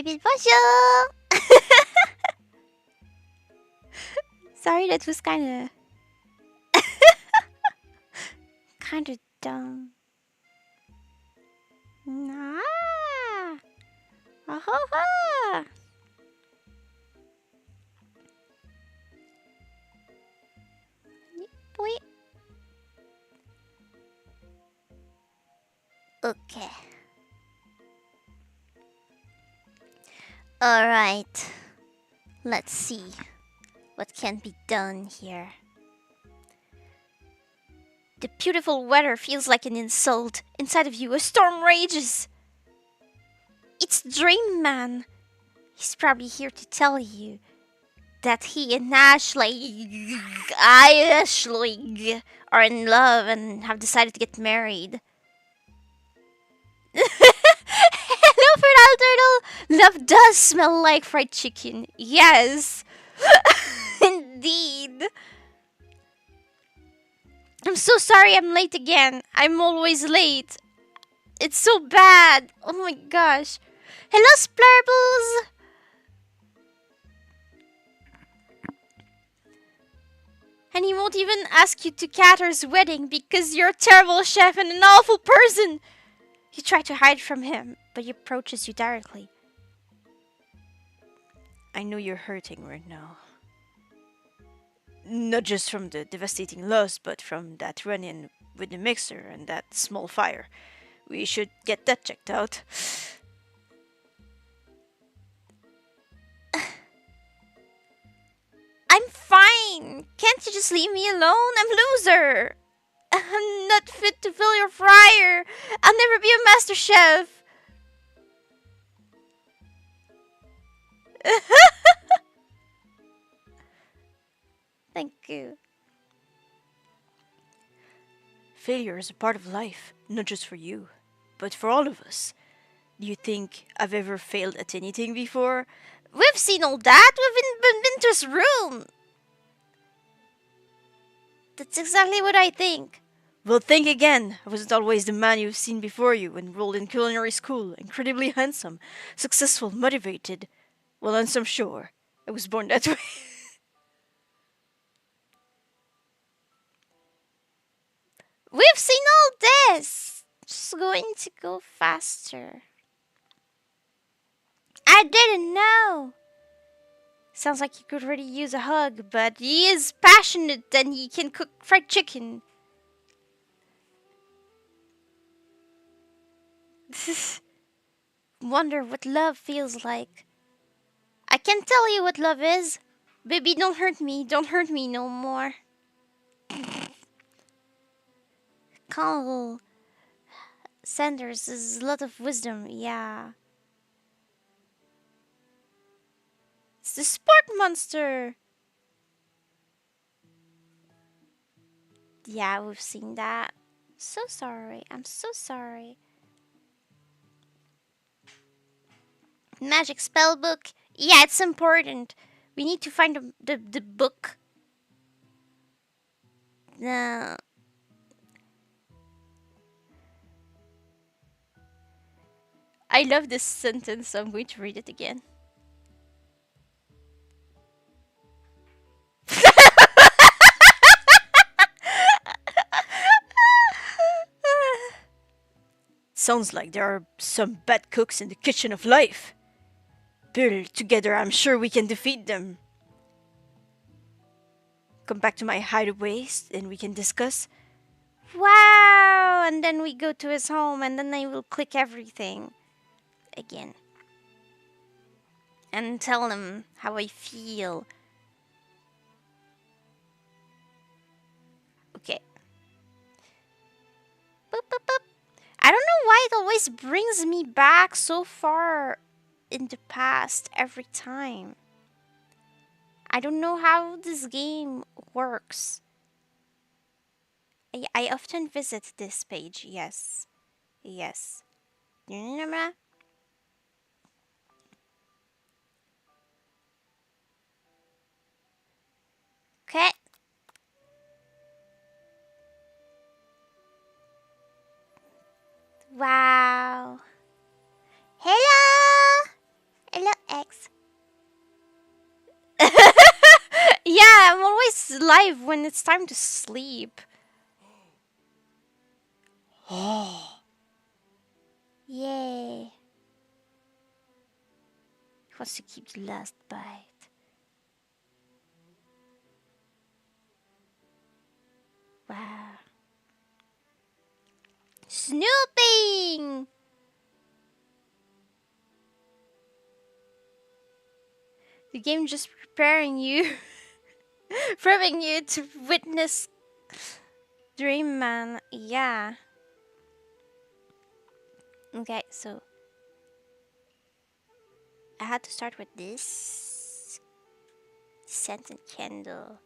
Bonjour! Sorry, that was kinda dumb. Ah! Ah! Wait. Okay. Alright. Let's see what can be done here. The beautiful weather feels like an insult. Inside of you, a storm rages. It's Dream Man. He's probably here to tell you that he and Ashley are in love and have decided to get married. Hello, Fertile Turtle! Love does smell like fried chicken. Yes. Indeed. I'm so sorry I'm late again. I'm always late. It's so bad. Oh my gosh. Hello, Splurbles! And he won't even ask you to Catter's wedding because you're a terrible chef and an awful person. You try to hide from him, but he approaches you directly. I know you're hurting right now. Not just from the devastating loss, but from that run-in with the mixer and that small fire. We should get that checked out. I'm fine. Can't you just leave me alone? I'm loser. I'm not fit to fill your fryer. I'll never be a master chef. Thank you. Failure is a part of life, not just for you, but for all of us. Do you think I've ever failed at anything before? We've seen all that. We've been to his room. That's exactly what I think. Well, think again. I wasn't always the man you've seen before you, enrolled in culinary school, incredibly handsome, successful, motivated. Well, on some sure. I was born that way. We've seen all this. Just going to go faster. I didn't know. Sounds like he could really use a hug, but he is passionate and he can cook fried chicken. Wonder what love feels like. I can tell you what love is. Baby, don't hurt me. Don't hurt me no more. Carl Sanders is a lot of wisdom, yeah. It's the sport monster. Yeah, we've seen that. So sorry. I'm so sorry. Magic spell book. Yeah, it's important. We need to find the book. No. I love this sentence, so I'm going to read it again. Sounds like there are some bad cooks in the kitchen of life. But together, I'm sure we can defeat them. Come back to my hideaway and we can discuss. Wow! And then we go to his home and then I will click everything again. And tell him how I feel. Okay. Boop, boop, boop. I don't know why it always brings me back so far in the past every time. I don't know how this game works. I often visit this page, yes. Yes. Okay. Wow. Hello! it's live when it's time to sleep. Oh. Yay. He wants to keep the last bite. Wow. Snooping! The game just preparing you, prepping you to witness Dream Man. Yeah. Okay, so I had to start with this scented candle.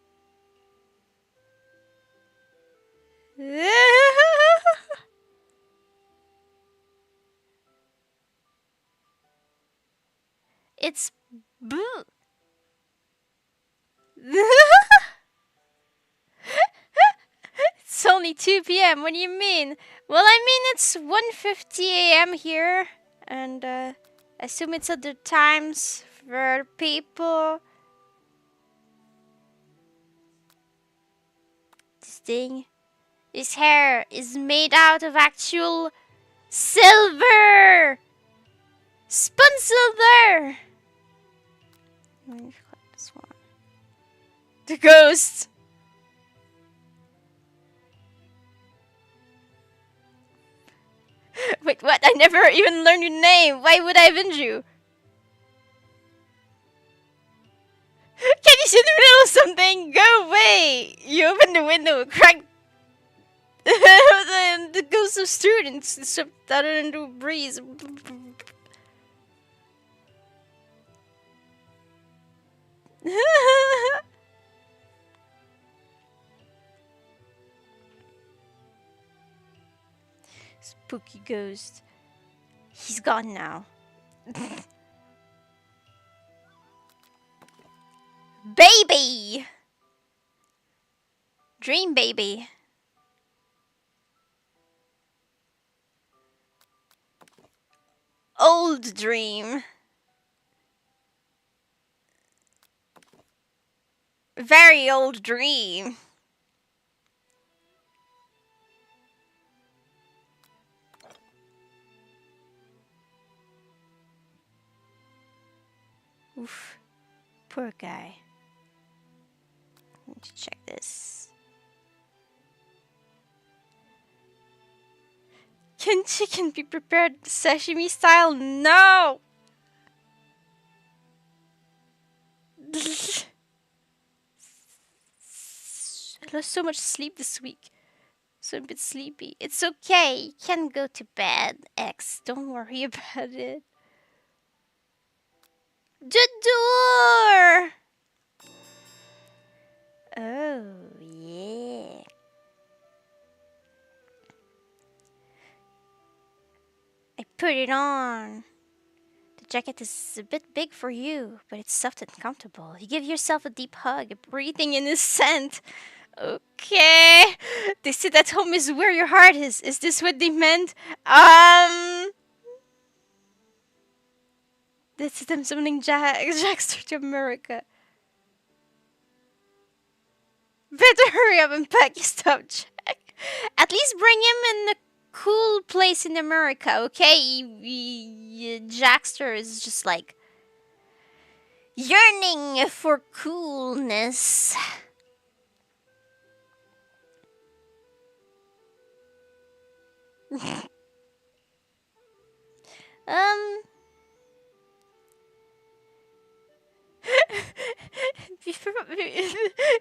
It's boo. It's only 2 p.m. What do you mean? Well, I mean it's 1:50 a.m. here, and I assume it's other times for people. This thing, his hair is made out of actual silver, spun silver. Let me click this one. The ghost. Wait, what? I never even learned your name. Why would I avenge you? Can you see in the middle of something? Go away! You open the window, crack. The ghost of students swept out into a breeze. Spooky ghost. He's gone now. Baby! Dream baby. Old dream. Very old dream. Oof. Poor guy. Need to check this. Can chicken be prepared sashimi style? No! I lost so much sleep this week. So I'm a bit sleepy. It's okay. You can go to bed, X. Don't worry about it. The door! Oh, yeah. I put it on. The jacket is a bit big for you, but it's soft and comfortable. You give yourself a deep hug, breathing in the scent. Okay. They said at home is where your heart is. Is this what they meant? This is them summoning Jackster to America. Better hurry up and pack your stuff, Jack. At least bring him in a cool place in America, okay? Jackster is just like yearning for coolness.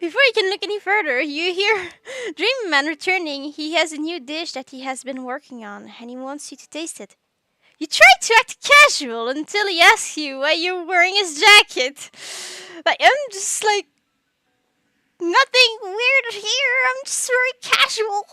Before you can look any further, you hear Dream Man returning. He has a new dish that he has been working on, and he wants you to taste it. You try to act casual until he asks you why you're wearing his jacket. Like, I'm just like, nothing weird here. I'm just very casual.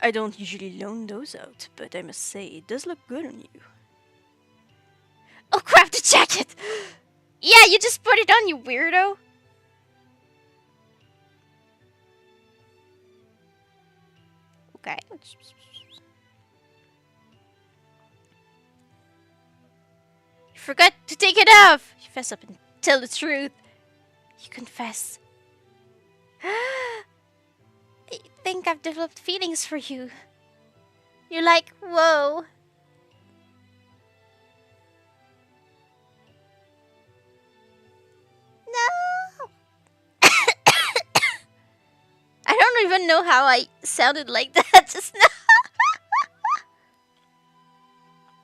I don't usually loan those out, but I must say, it does look good on you. Oh crap, the jacket! Yeah, you just put it on, you weirdo. Okay. You forgot to take it off. You fess up and tell the truth. You confess. I think I've developed feelings for you. You're like, whoa. No. I don't even know how I sounded like that just now.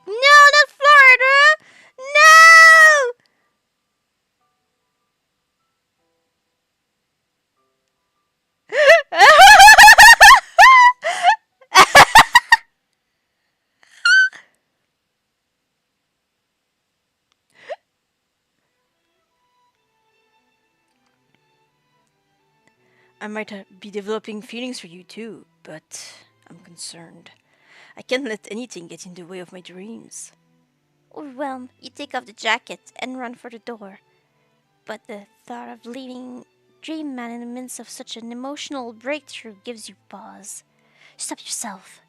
No, not Florida. No. I might be developing feelings for you too, but I'm concerned. I can't let anything get in the way of my dreams. Overwhelmed, you take off the jacket and run for the door. But the thought of leaving Dream Man in the midst of such an emotional breakthrough gives you pause. Stop yourself.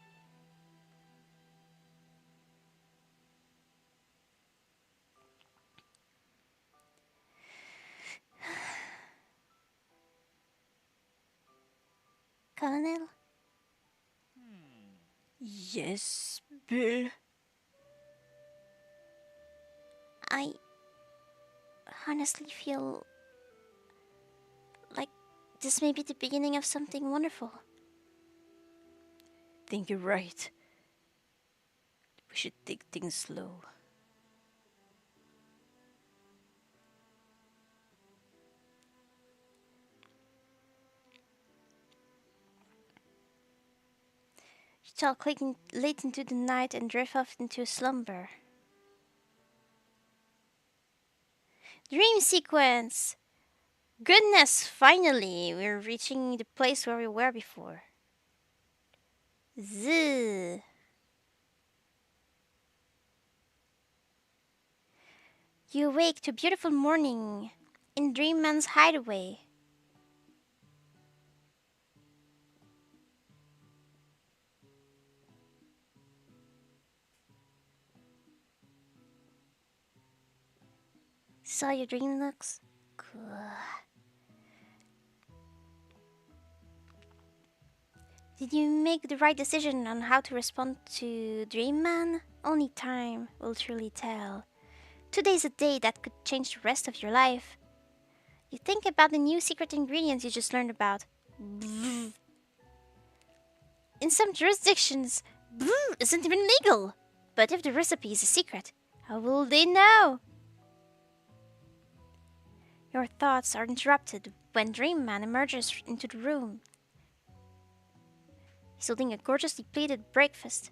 Colonel? Yes, Bill. I honestly feel like this may be the beginning of something wonderful. Think you're right. We should take things slow. You talk late into the night and drift off into a slumber. Dream sequence! Goodness, finally, we're reaching the place where we were before. Zzz. You awake to a beautiful morning in Dreamman's hideaway. Saw your dream looks? Cool. Did you make the right decision on how to respond to Dreamman? Only time will truly tell. Today's a day that could change the rest of your life. You think about the new secret ingredients you just learned about. In some jurisdictions, isn't even legal. But if the recipe is a secret, how will they know? Your thoughts are interrupted when Dreamman emerges into the room. He's holding a gorgeously plated breakfast,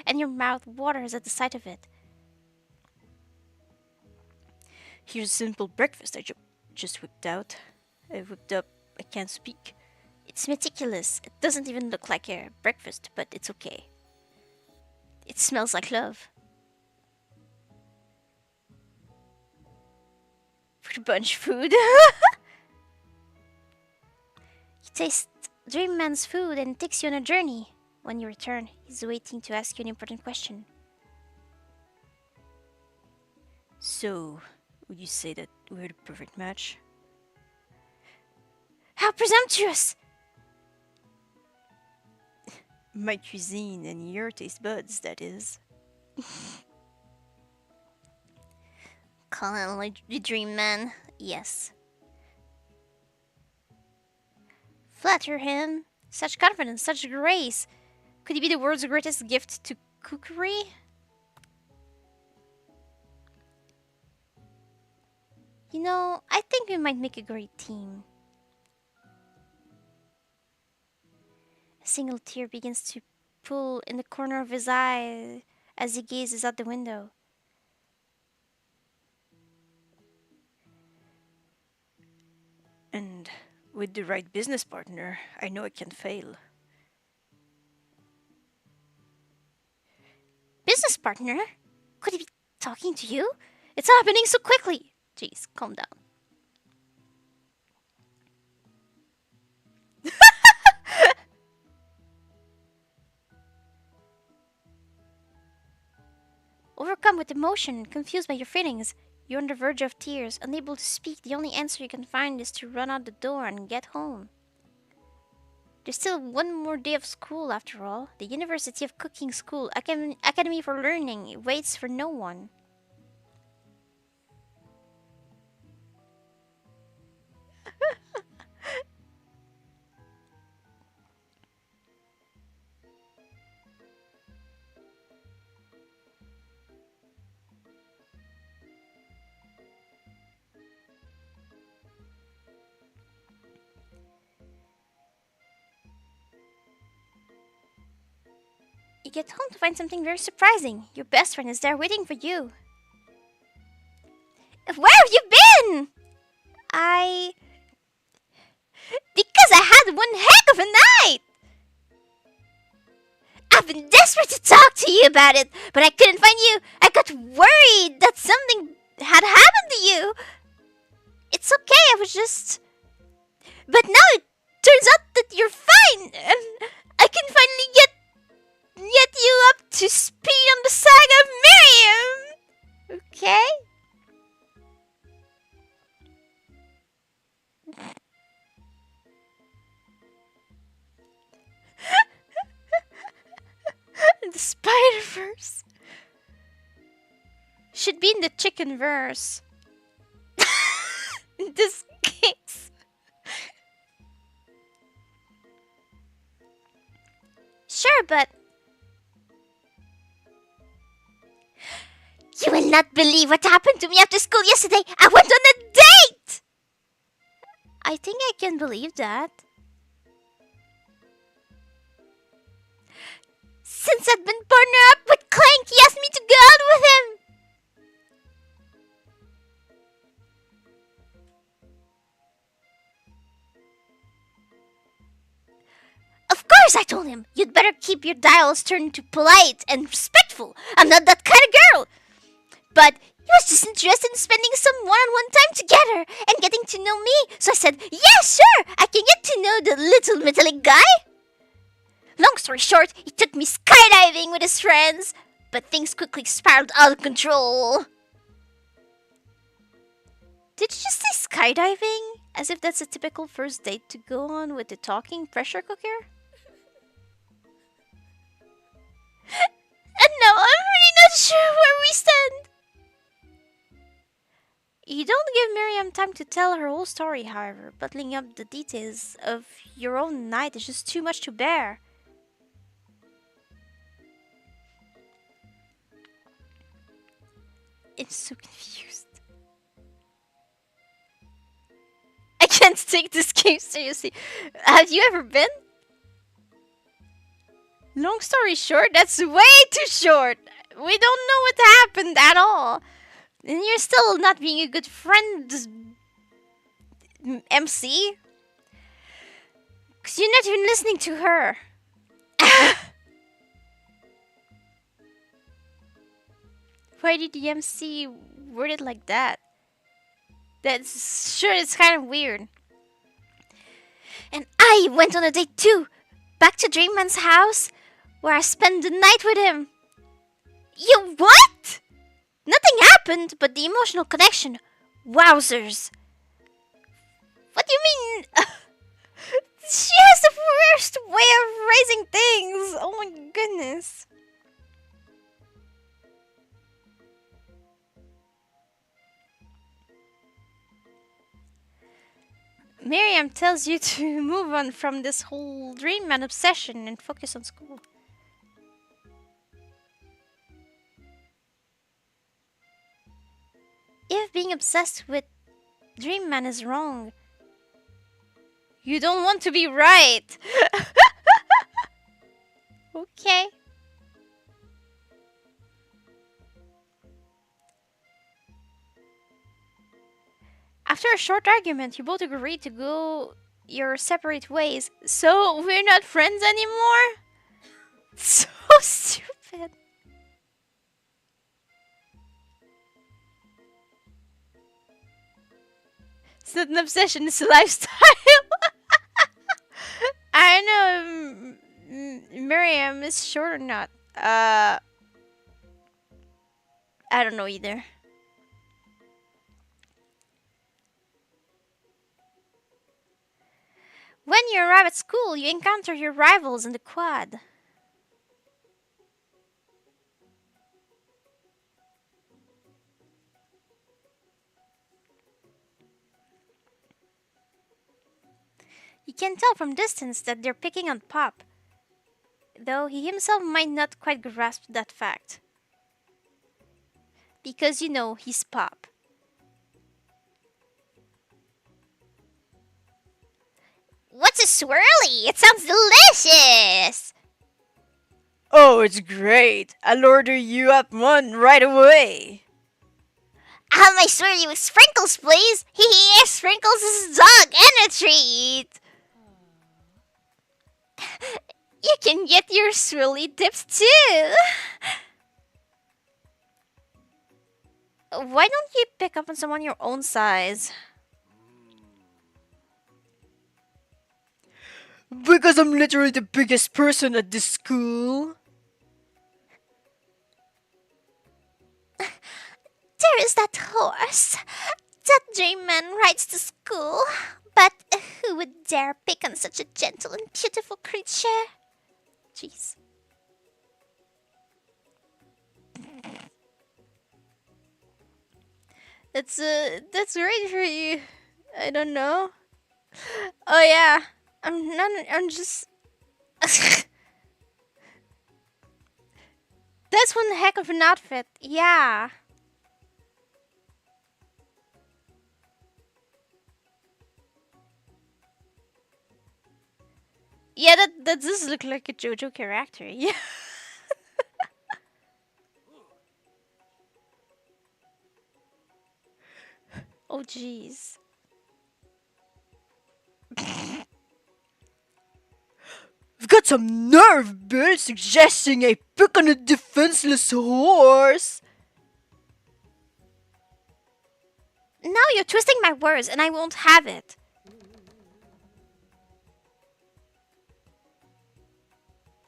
and your mouth waters at the sight of it. Here's a simple breakfast I just whipped out. I whipped up, I can't speak. It's meticulous. It doesn't even look like a breakfast, but it's okay. It smells like love. Fruit bunch food. You taste Dreamman's food and takes you on a journey. When you return, he's waiting to ask you an important question. So, would you say that we're the perfect match? How presumptuous! My cuisine and your taste buds, that is. Colonel, the dream man, yes. Flatter him. Such confidence, such grace. Could he be the world's greatest gift to cookery? You know, I think we might make a great team. A single tear begins to pool in the corner of his eye as he gazes out the window. And with the right business partner, I know I can fail. Business partner? Could he be talking to you? It's happening so quickly. Jeez, calm down. Overcome with emotion and confused by your feelings, you're on the verge of tears, unable to speak. The only answer you can find is to run out the door and get home. There's still one more day of school after all. The University of Cooking School, Academy for Learning, waits for no one. You get home to find something very surprising. Your best friend is there waiting for you. Where have you been? Because I had one heck of a night! I've been desperate to talk to you about it, but I couldn't find you. I got worried that something had happened to you. It's okay, I was just... But now it turns out that you're fine, and I can finally get you up to speed on the saga of Miriam. Okay? The Spider-Verse. Should be in the chicken verse. In this case. Sure, but... You will not believe what happened to me after school yesterday. I went on a date! I think I can believe that. Since I'd been partnered up with Clank, he asked me to go out with him. Of course, I told him. You'd better keep your dials turned to polite and respectful. I'm not that kind of girl. But he was just interested in spending some one-on-one time together and getting to know me. So I said, yeah, sure, I can get to know the little metallic guy. Long story short, he took me skydiving with his friends, but things quickly spiraled out of control. Did you just say skydiving? As if that's a typical first date to go on with the talking pressure cooker? And now I'm really not sure where we stand. You don't give Miriam time to tell her whole story, however. Bottling up the details of your own night is just too much to bear. I'm so confused. I can't take this game seriously. Have you ever been? Long story short, that's way too short. We don't know what happened at all. And you're still not being a good friend, MC. Because you're not even listening to her. Why did the MC word it like that? That's sure, it's kind of weird. And I went on a date too. Back to Dreamman's house, where I spent the night with him. You what? Nothing happened, but the emotional connection. Wowzers. What do you mean? She has the worst way of raising things. Oh my goodness. Miriam tells you to move on from this whole Dream Man obsession and focus on school. If being obsessed with Dream Man is wrong, you don't want to be right. Okay. After a short argument, you both agreed to go your separate ways. So we're not friends anymore? So stupid. It's not an obsession, it's a lifestyle. I don't know if Miriam is short or not. I don't know either. When you arrive at school, you encounter your rivals in the quad. You can tell from distance that they're picking on Pop, though he himself might not quite grasp that fact. Because you know he's Pop. What's a swirly? It sounds delicious! Oh, it's great. I'll order you up one right away. I'll have my swirly with sprinkles, please! Hee hee, sprinkles is a dog and a treat! You can get your swirly dips too! Why don't you pick up on someone your own size? Because I'm literally the biggest person at this school. There is that horse. That dream man rides to school. But who would dare pick on such a gentle and beautiful creature? Jeez. That's great for you. I don't know. Oh yeah. I'm just That's one heck of an outfit. Yeah. Yeah, that does look like a JoJo character. Yeah. Oh jeez. You've got some nerve, Bill, suggesting I pick on a defenseless horse. Now you're twisting my words and I won't have it.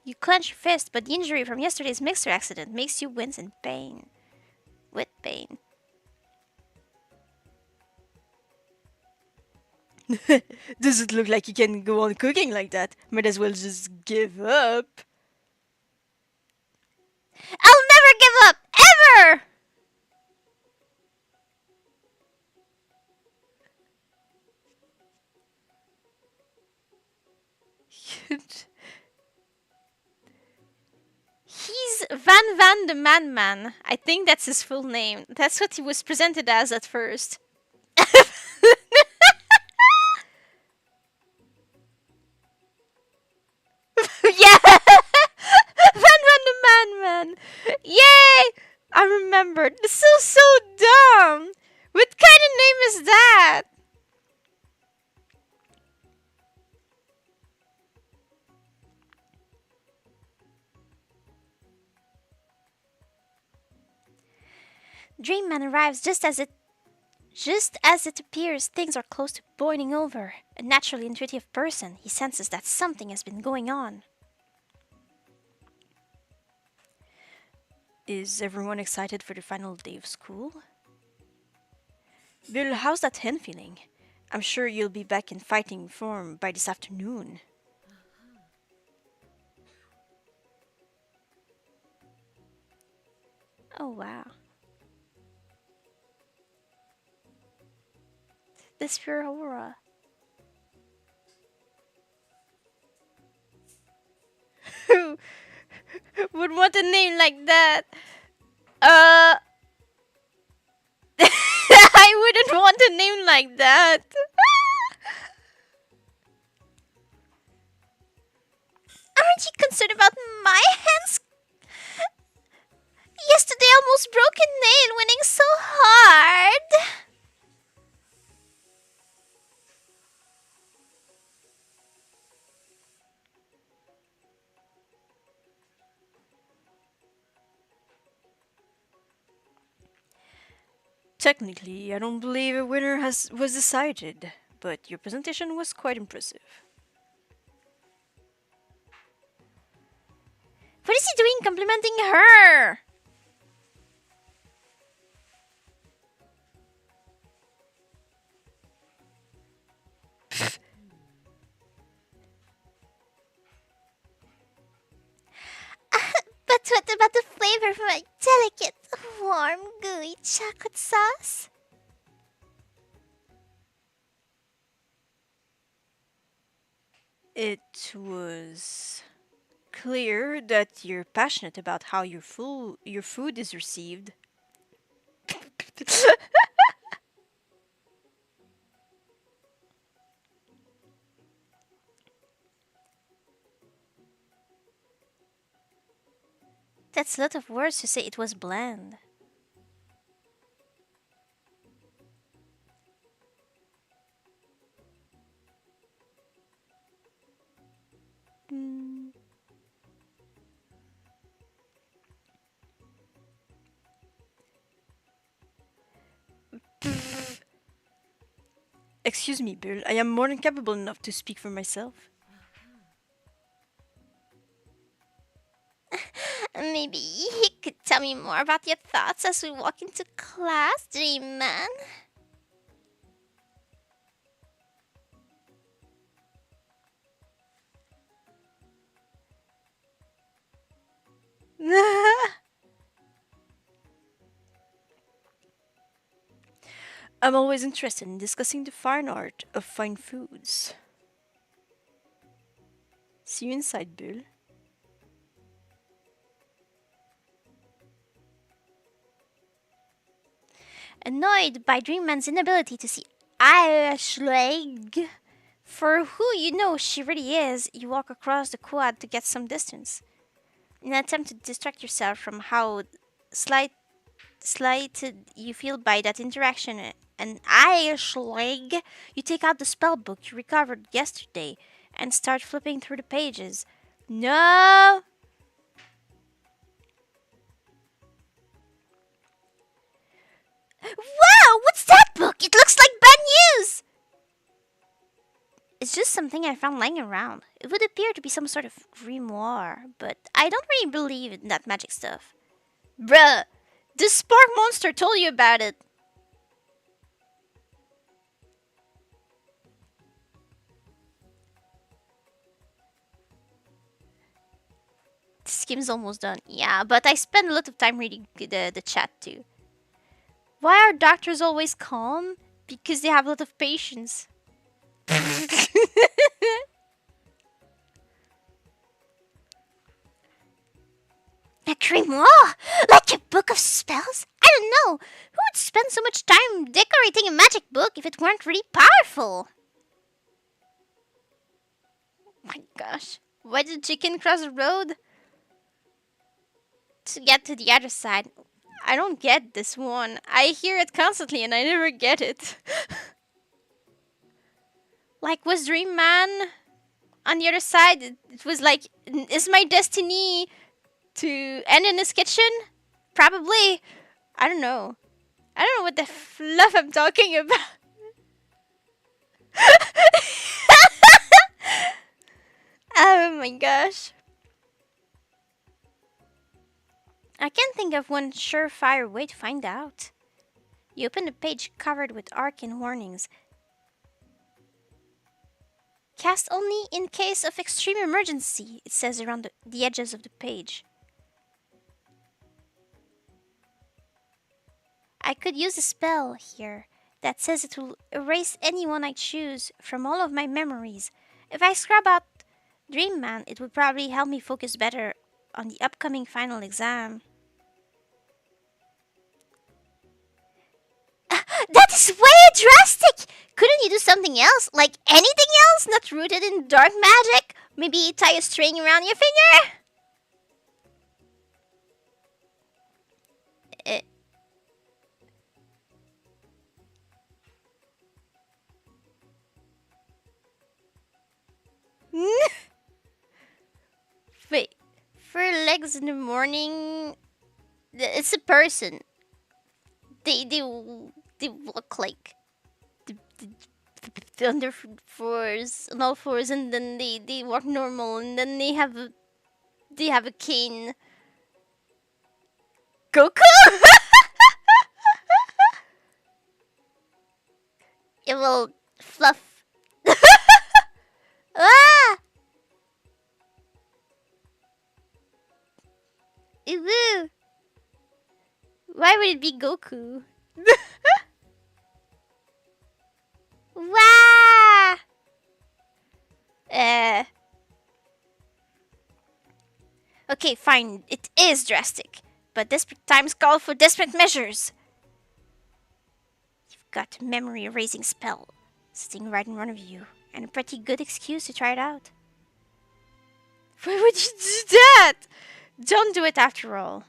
You clench your fist, but the injury from yesterday's mixer accident makes you wince in pain. With pain. Does it look like you can go on cooking like that? Might as well just give up. I'll never give up! Ever! He's Van the Man. I think that's his full name. That's what he was presented as at first. Yeah! Van the Man. Yay! I remembered. This is so dumb. What kind of name is that? Dreamman arrives just as it appears things are close to boiling over. A naturally intuitive person, he senses that something has been going on. Is everyone excited for the final day of school? Bill, how's that hen feeling? I'm sure you'll be back in fighting form by this afternoon. Oh wow. This pure aura. Who would want a name like that? I wouldn't want a name like that. Aren't you concerned about my hands? Yesterday I almost broke a nail winning so hard. Technically, I don't believe a winner was decided, but your presentation was quite impressive. What is he doing complimenting her? But what about the flavor of my delicate, warm, gooey chocolate sauce? It was clear that you're passionate about how your food is received. That's a lot of words to say it was bland. Mm. Excuse me, Bill. I am more than capable enough to speak for myself. Maybe he could tell me more about your thoughts as we walk into class, Dream Man. I'm always interested in discussing the fine art of fine foods. See you inside, Bill. Annoyed by Dream Man's inability to see ILYCS for who you know she really is, you walk across the quad to get some distance. In an attempt to distract yourself from how slighted you feel by that interaction, and ILYCS, you take out the spell book you recovered yesterday and start flipping through the pages. No! Wow! What's that book? It looks like bad news! It's just something I found lying around. It would appear to be some sort of grimoire, but I don't really believe in that magic stuff. Bruh! The spark monster told you about it! This game's almost done. Yeah, but I spend a lot of time reading the chat too. Why are doctors always calm? Because they have a lot of patience. A grimoire? Like a book of spells? I don't know. Who would spend so much time decorating a magic book if it weren't really powerful? My gosh. Why did the chicken cross the road? To get to the other side. I don't get this one. I hear it constantly and I never get it. Like, was Dream Man on the other side? It was like, is my destiny to end in his kitchen? Probably. I don't know. I don't know what the fluff I'm talking about. Oh my gosh. I can't think of one surefire way to find out. You open the page covered with arcane warnings. Cast only in case of extreme emergency, it says around the edges of the page. I could use a spell here that says it will erase anyone I choose from all of my memories. If I scrub out Dream Man, it would probably help me focus better on the upcoming final exam. That is way drastic! Couldn't you do something else? Like anything else not rooted in dark magic? Maybe tie a string around your finger? Wait, for legs in the morning, it's a person. they walk like the under fours on all fours, and then they walk normal, and then they have a cane. Goku. It will fluff. Ah! Ew. Why would it be Goku? Wow! Okay, fine. It is drastic, but desperate times call for desperate measures. You've got a memory erasing spell sitting right in front of you, and a pretty good excuse to try it out. Why would you do that? Don't do it after all.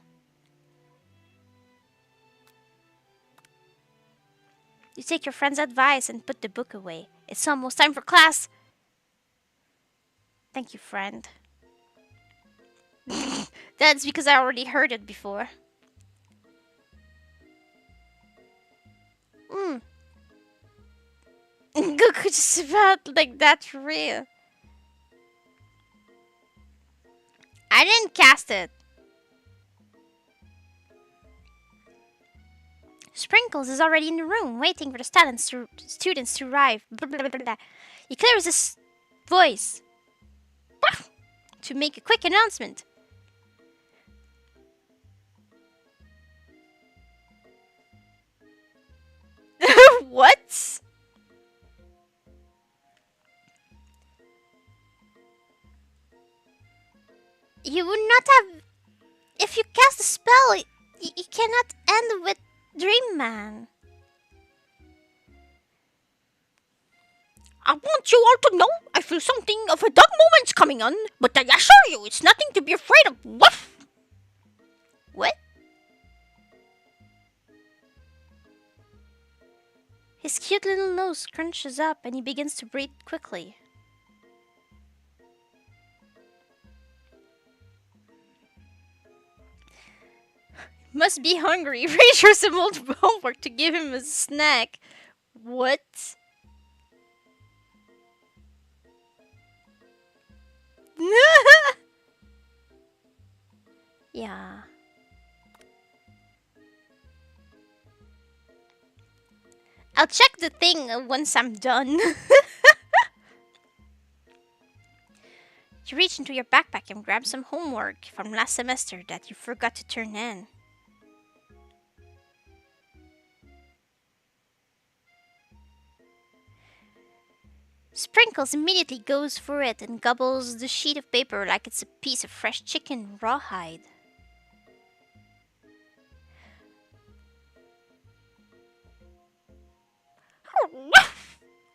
You take your friend's advice and put the book away. It's almost time for class. Thank you, friend. That's because I already heard it before. Goku just about like that's real. I didn't cast it. Sprinkles is already in the room, waiting for the students to arrive. Blah, blah, blah, blah. He clears his voice to make a quick announcement. What? You would not have... If you cast a spell, you cannot end with Dream Man. I want you all to know I feel something of a dark moment's coming on, but I assure you it's nothing to be afraid of. Woof! What? His cute little nose crunches up and he begins to breathe quickly. Must be hungry. Reach for some old homework to give him a snack. What? Yeah. I'll check the thing once I'm done. You reach into your backpack and grab some homework from last semester that you forgot to turn in. Sprinkles immediately goes for it and gobbles the sheet of paper like it's a piece of fresh chicken rawhide.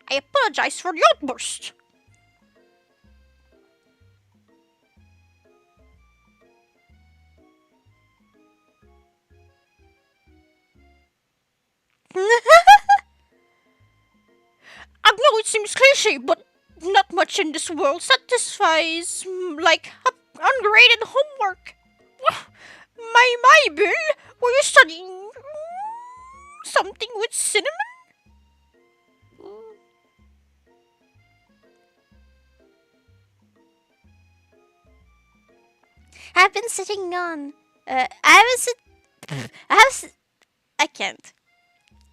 I apologize for the outburst. I know it seems cliche, but not much in this world satisfies like ungraded homework. My Bill, were you studying something with cinnamon? I've been sitting on. I can't.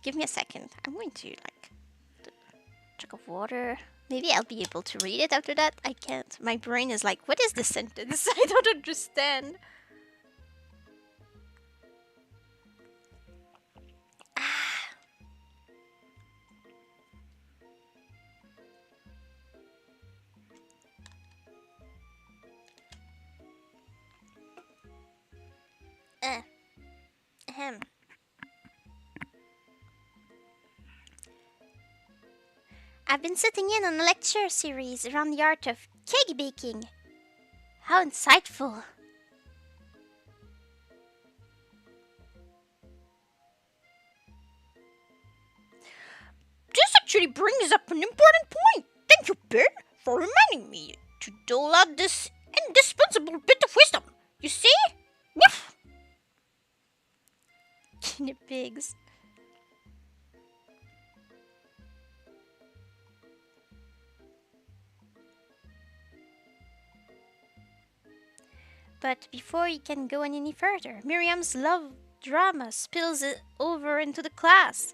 Give me a second. I'm going to like drink of water. Maybe I'll be able to read it after that. I can't. My brain is like, what is this sentence? I don't understand. Ahem. I've been sitting in on a lecture series around the art of cake baking. How insightful. This actually brings up an important point. Thank you, Bill, for reminding me to dole out this indispensable bit of wisdom. You see? Woof! Guinea pigs. But before you can go any further, Miriam's love drama spills it over into the class.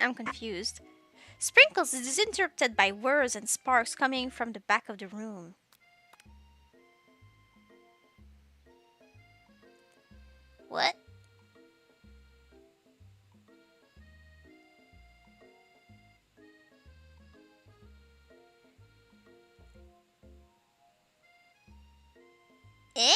I'm confused. Sprinkles is interrupted by whirs and sparks coming from the back of the room. What? Eh?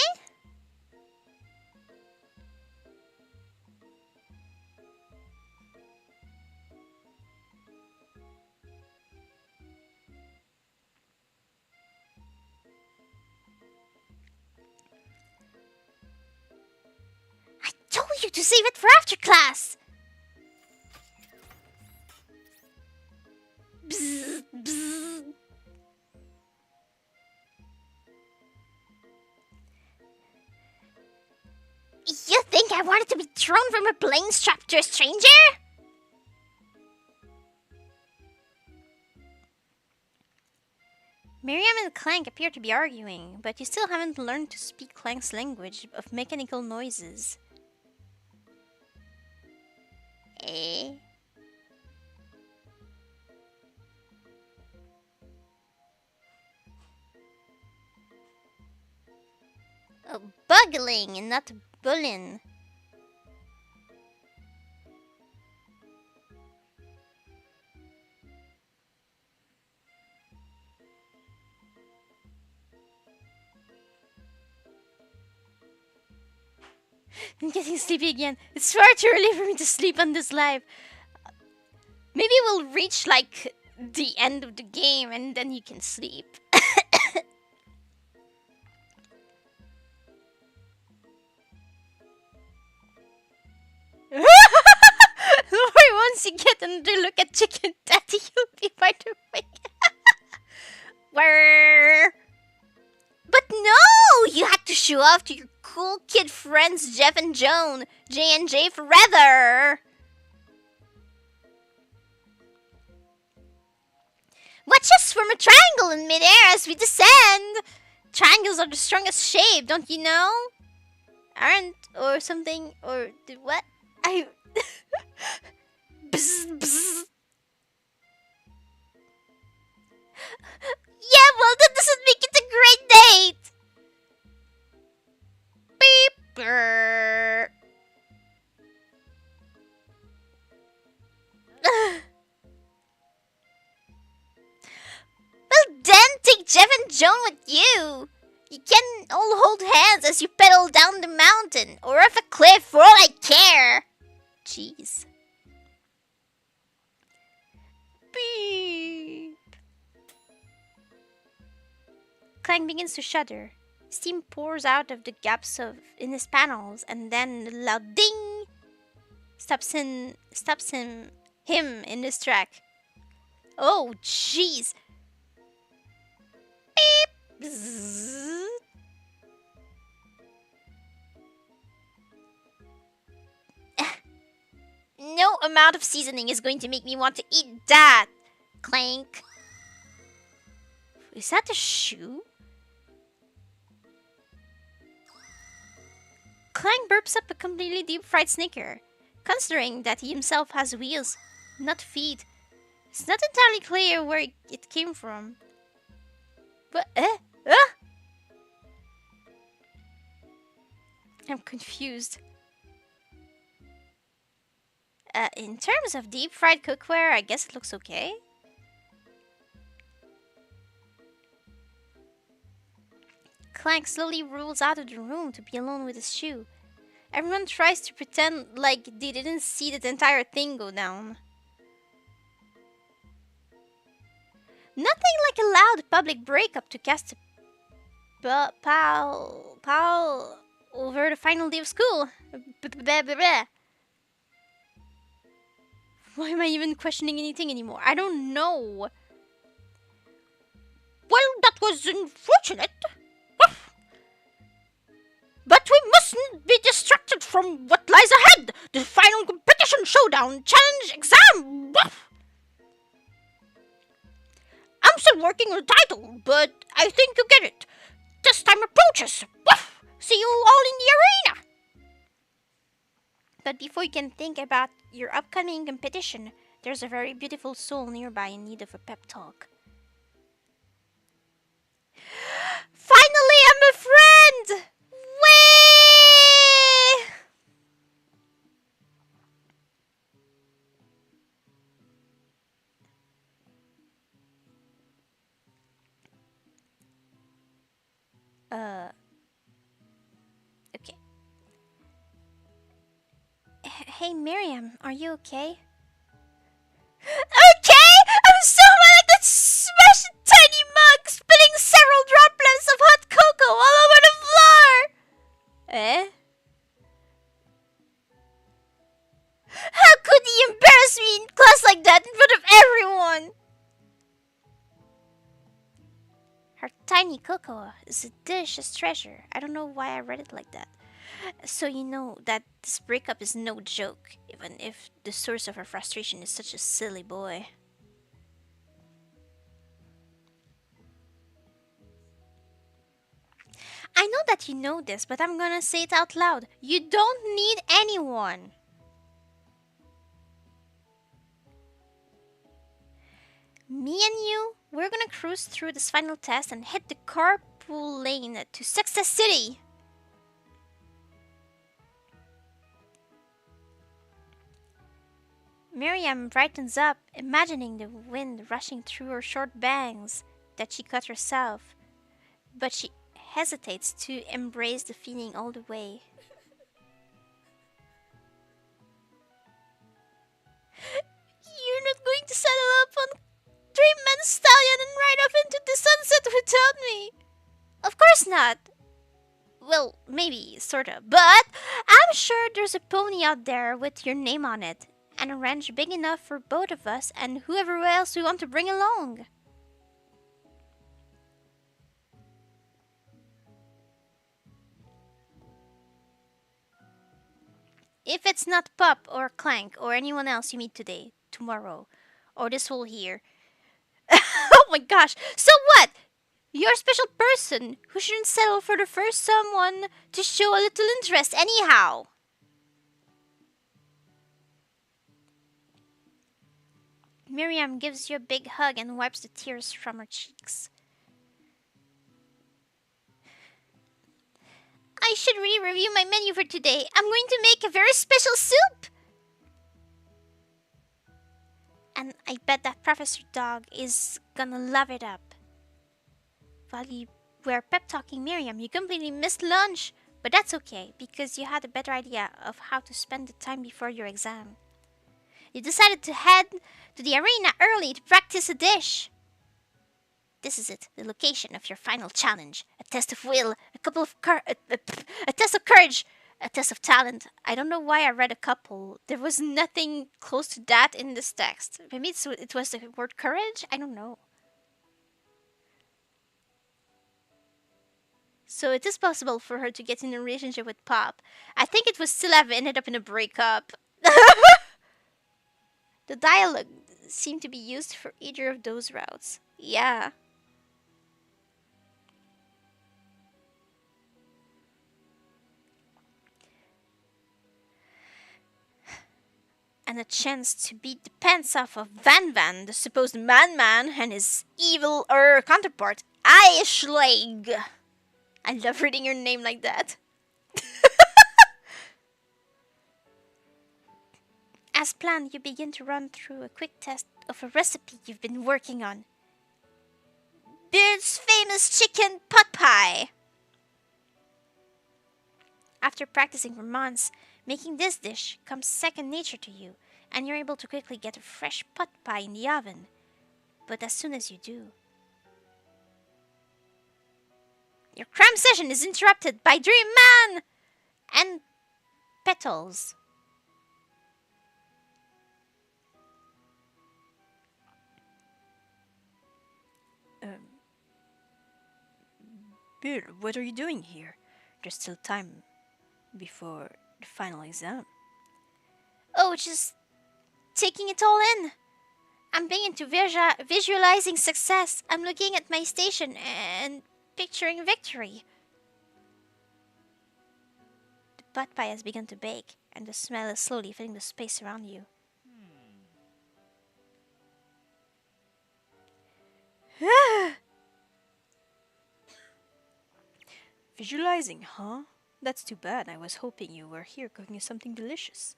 I told you to save it for after class! Bzz, bzz. You think I wanted to be thrown from a plane strapped to a stranger? Miriam and Clank appear to be arguing, but you still haven't learned to speak Clank's language of mechanical noises. Eh? Oh, bugling and not bullin'. I'm getting sleepy again. It's far too early for me to sleep on this live. Maybe we'll reach like the end of the game and then you can sleep. Once you get another look at Chicken Daddy, you'll be wide awake. Where? But no! You had to show off to your cool kid friends Jeff and Joan. J&J forever! Watch us form a triangle in midair as we descend! Triangles are the strongest shape, don't you know? Aren't, or something, or what? Bzz, bzz. Yeah, well, that doesn't make it a great date! Beep. Brr. Well, then take Jeff and Joan with you. You can all hold hands as you pedal down the mountain or off a cliff for all I care. Jeez. Beep. Clank begins to shudder. Steam pours out of the gaps in his panels, and then a loud ding stops him in his track. Oh, jeez. Beep. Bzzz. No amount of seasoning is going to make me want to eat that. Clank. Is that a shoe? Clank burps up a completely deep-fried Snicker, considering that he himself has wheels, not feet. It's not entirely clear where it came from. But, I'm confused. In terms of deep-fried cookware, I guess it looks okay. Clank slowly rolls out of the room to be alone with his shoe. Everyone tries to pretend like they didn't see the entire thing go down. Nothing like a loud public breakup to cast a pall over the final day of school. Why am I even questioning anything anymore? I don't know. Well, that was unfortunate. But we mustn't be distracted from what lies ahead. The final competition showdown challenge exam. I'm I'm still working on the title, but I think you get it. This time approaches. Woof! See you all in the arena. But before you can think about your upcoming competition, there's a very beautiful soul nearby in need of a pep talk. Finally, I'm a friend! Way! Okay. Hey, Miriam, are you okay? Okay! I'm so mad like that smashed tiny mug, spilling several droplets of hot cocoa all over the floor! Eh? How could he embarrass me in class like that in front of everyone? Her tiny cocoa is a delicious treasure. I don't know why I read it like that. So you know that this breakup is no joke, even if the source of her frustration is such a silly boy. I know that you know this, but I'm gonna say it out loud. You don't need anyone. Me and you, we're gonna cruise through this final test and hit the carpool lane to Success City. Miriam brightens up, imagining the wind rushing through her short bangs that she cut herself, but she hesitates to embrace the feeling all the way. You're not going to settle up on Dreamman Stallion and ride off into the sunset without me? Of course not. Well, maybe, sorta. But I'm sure there's a pony out there with your name on it. And a ranch big enough for both of us and whoever else we want to bring along. If it's not Pup or Clank or anyone else you meet today, tomorrow, or this whole year. Oh my gosh, so what? You're a special person who shouldn't settle for the first someone to show a little interest anyhow. Miriam gives you a big hug and wipes the tears from her cheeks. I should really review my menu for today. I'm going to make a very special soup. And I bet that Professor Dog is gonna love it up. While you were pep talking Miriam, you completely missed lunch. But that's okay, because you had a better idea of how to spend the time before your exam. You decided to head to the arena early to practice a dish. This is it, the location of your final challenge. A test of will, a test of courage, a test of talent. I don't know why I read a couple. There was nothing close to that in this text. Maybe it was the word courage? I don't know. So it is possible for her to get in a relationship with Pop. I think it would still have ended up in a breakup. The dialogue seemed to be used for either of those routes. Yeah. And a chance to beat the pants off of Van Van, the supposed man-man, and his evil counterpart, ILYCS. I love reading your name like that. As planned, you begin to run through a quick test of a recipe you've been working on. Beard's famous chicken pot pie. After practicing for months, making this dish comes second nature to you, and you're able to quickly get a fresh pot pie in the oven. But as soon as you do, your cram session is interrupted by Dream Man and Petals. Bill, what are you doing here? There's still time before the final exam. Oh, just taking it all in. I'm big into visualizing success. I'm looking at my station and picturing victory. The pot pie has begun to bake, and the smell is slowly filling the space around you. Visualizing, huh? That's too bad. I was hoping you were here cooking something delicious.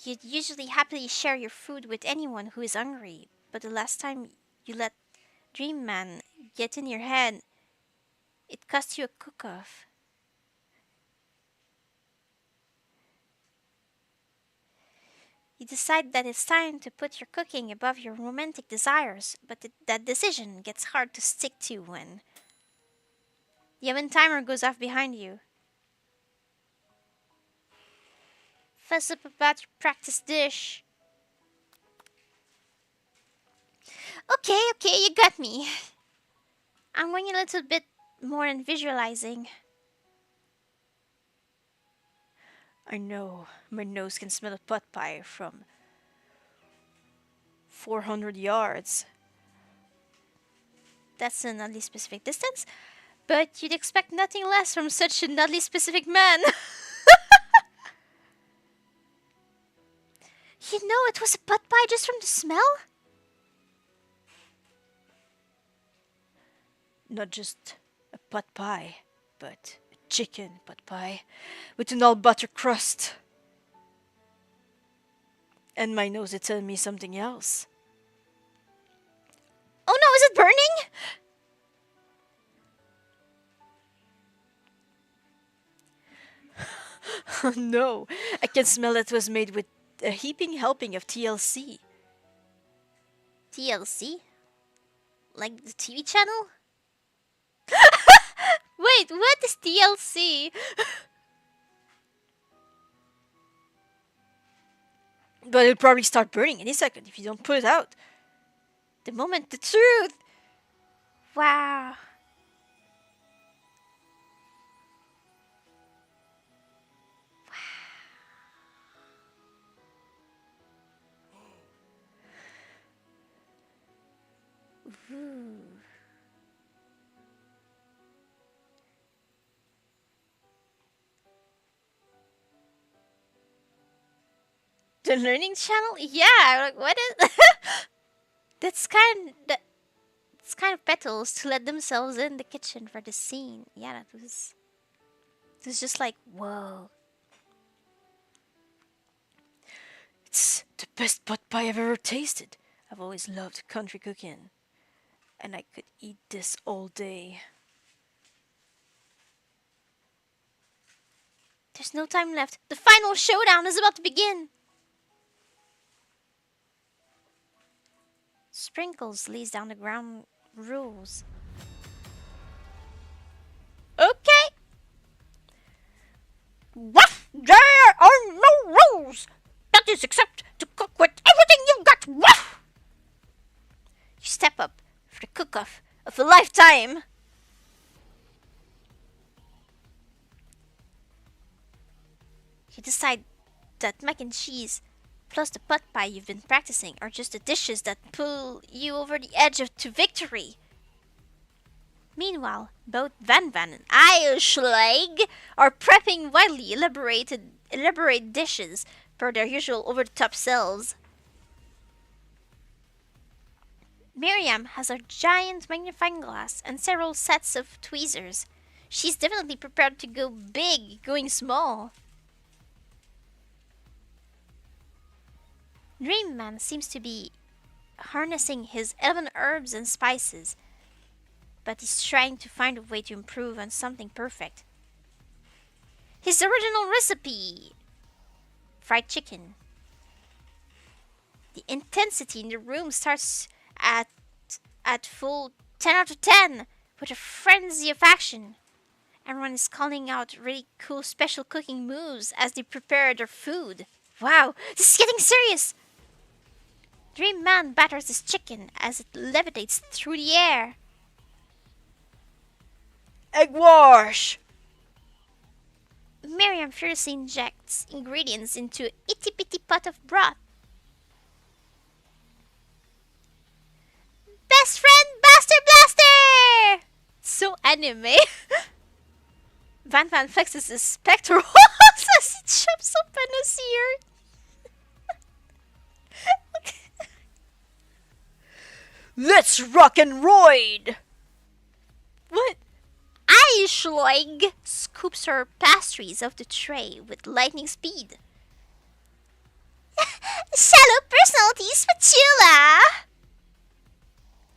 You'd usually happily share your food with anyone who is hungry, but the last time you let Dream Man get in your head, it cost you a cook-off. You decide that it's time to put your cooking above your romantic desires, but that decision gets hard to stick to when the oven timer goes off behind you. Fuss up about your practice dish. Okay, you got me. I'm going a little bit more than visualizing. I know. My nose can smell a pot pie from 400 yards. That's an oddly specific distance, but you'd expect nothing less from such an oddly specific man. You know it was a pot pie just from the smell? Not just a pot pie, but a chicken pot pie with an all butter crust. And my nose is telling me something else. Oh no, is it burning? Oh no, I can smell it was made with a heaping helping of TLC. TLC? Like the TV channel? Wait, what is TLC? But it'll probably start burning any second if you don't put it out. The moment, the truth! Wow. Ooh. The learning channel? Yeah, like what is That's kind of petals to let themselves in the kitchen for the scene. Yeah, it was just like, whoa. It's the best pot pie I've ever tasted. I've always loved country cooking, and I could eat this all day. There's no time left. The final showdown is about to begin. Sprinkles lays down the ground rules. Okay. What? There are no rules! That is except to cook with everything you've got! What? You step up for the cook-off of a lifetime. You decide that mac and cheese plus the pot pie you've been practicing are just the dishes that pull you over the edge to victory. Meanwhile, both Van Van and ILYCS are prepping widely elaborate dishes per their usual over-the-top selves. Miriam has a giant magnifying glass and several sets of tweezers. She's definitely prepared to go big, going small. Dream Man seems to be harnessing his 11 herbs and spices, but he's trying to find a way to improve on something perfect. His original recipe: fried chicken. The intensity in the room starts at full 10 out of 10 with a frenzy of action. Everyone is calling out really cool special cooking moves as they prepare their food. Wow, this is getting serious! Dream Man batters his chicken as it levitates through the air. Egg wash! Miriam furiously injects ingredients into an itty bitty pot of broth. best friend, Buster Blaster! So anime. Van Van flexes his spectral horns as he jumps up on his ear. Let's rock and roid! What? ILYCS scoops her pastries off the tray with lightning speed. Shallow personality spatula!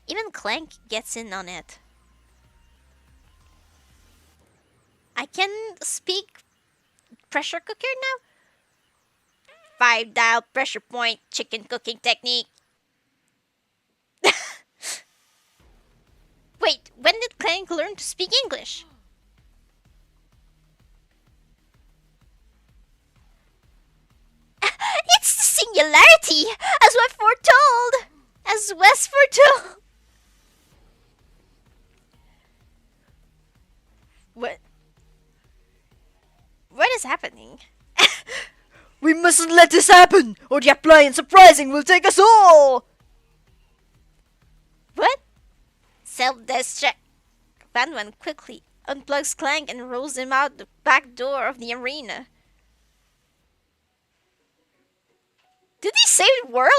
Even Clank gets in on it. I can speak pressure cooker now? 5-dial pressure point chicken cooking technique. Wait, when did Clank learn to speak English? It's the singularity, as was foretold. As was foretold. What? What is happening? We mustn't let this happen, or the appliance surprising will take us all! What? Self-death check. Van Van quickly unplugs Clank and rolls him out the back door of the arena. Did he save the world?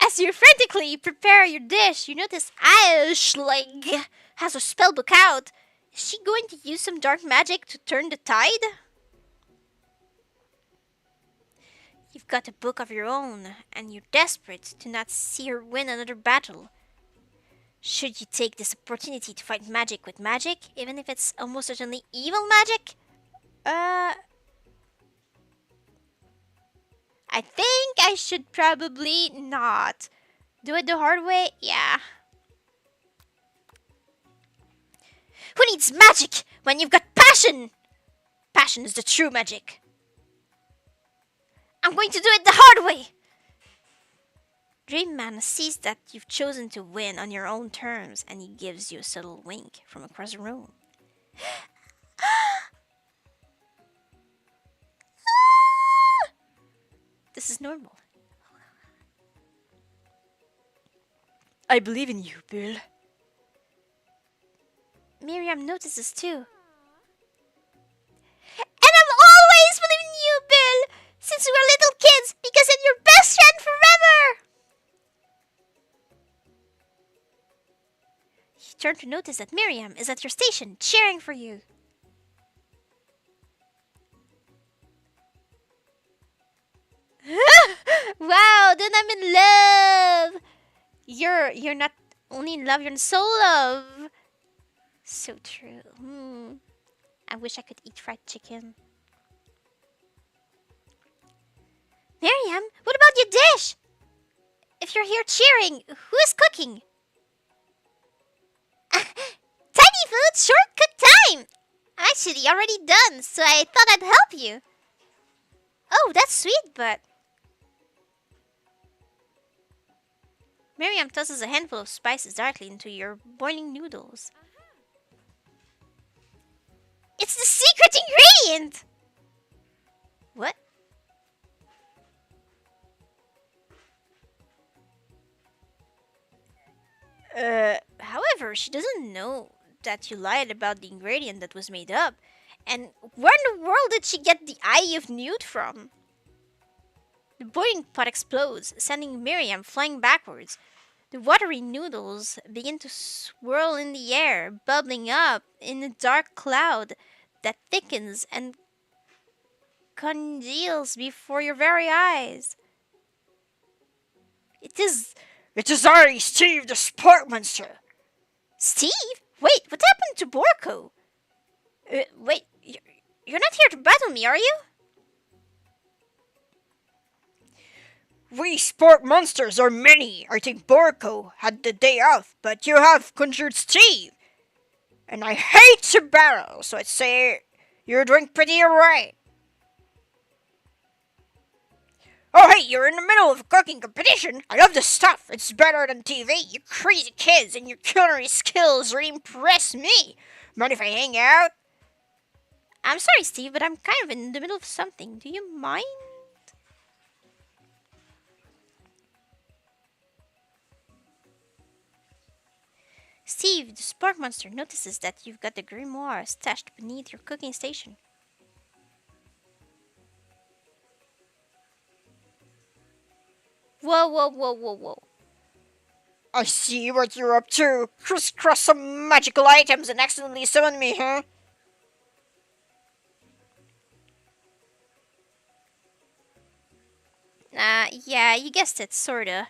As you frantically prepare your dish, you notice ILYCS has her spellbook out. Is she going to use some dark magic to turn the tide? You've got a book of your own, and you're desperate to not see her win another battle. Should you take this opportunity to fight magic with magic, even if it's almost certainly evil magic? I think I should probably not. Do it the hard way? Yeah. Who needs magic when you've got passion? Passion is the true magic. I'm going to do it the hard way. Dreamman sees that you've chosen to win on your own terms, and he gives you a subtle wink from across the room. This is normal. I believe in you, Bill. Miriam notices too. And I've always believed in you, Bill, since we were little kids, because I'm your best friend forever. You turn to notice that Miriam is at your station, cheering for you. Wow, then I'm in love. You're not only in love, you're in soul love. So true. I wish I could eat fried chicken. Miriam, what about your dish? If you're here cheering, who is cooking? Tiny food, short cook time. I'm actually already done, so I thought I'd help you. Oh, that's sweet, but... Miriam tosses a handful of spices darkly into your boiling noodles. It's the secret ingredient! What? However, she doesn't know that you lied about the ingredient that was made up. And where in the world did she get the eye of Newt from? The boiling pot explodes, sending Miriam flying backwards. The watery noodles begin to swirl in the air, bubbling up in a dark cloud that thickens and congeals before your very eyes. It is I, Steve the Spark Monster! Steve? Wait, what happened to Borko? Wait, you're not here to battle me, are you? We Spark Monsters are many. I think Borko had the day off, but you have conjured Steve. And I hate to battle, so I'd say you're doing pretty alright. Oh hey, you're in the middle of a cooking competition. I love this stuff. It's better than TV. You crazy kids and your culinary skills really impress me. Mind if I hang out? I'm sorry, Steve, but I'm kind of in the middle of something. Do you mind? Steve, the spark monster, notices that you've got the grimoire stashed beneath your cooking station. Whoa, whoa, whoa, whoa, whoa. I see what you're up to. Crisscross some magical items and accidentally summon me, huh? Yeah, you guessed it, sorta.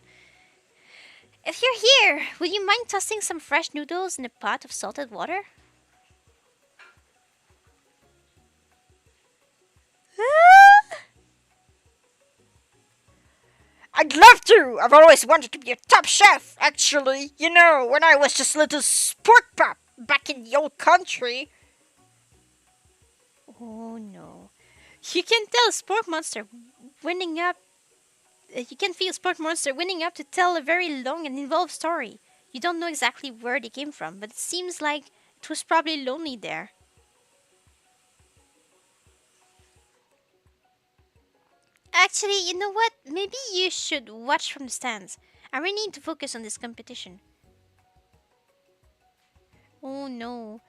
If you're here, would you mind tossing some fresh noodles in a pot of salted water? I'd love to! I've always wanted to be a top chef, actually. You know, when I was just a little sport pup back in the old country. Oh no. You can tell Sport Monster winning up. You can feel Sport Monster winning up to tell a very long and involved story. You don't know exactly where they came from, but it seems like it was probably lonely there. Actually, you know what? Maybe you should watch from the stands. I really need to focus on this competition. Oh no.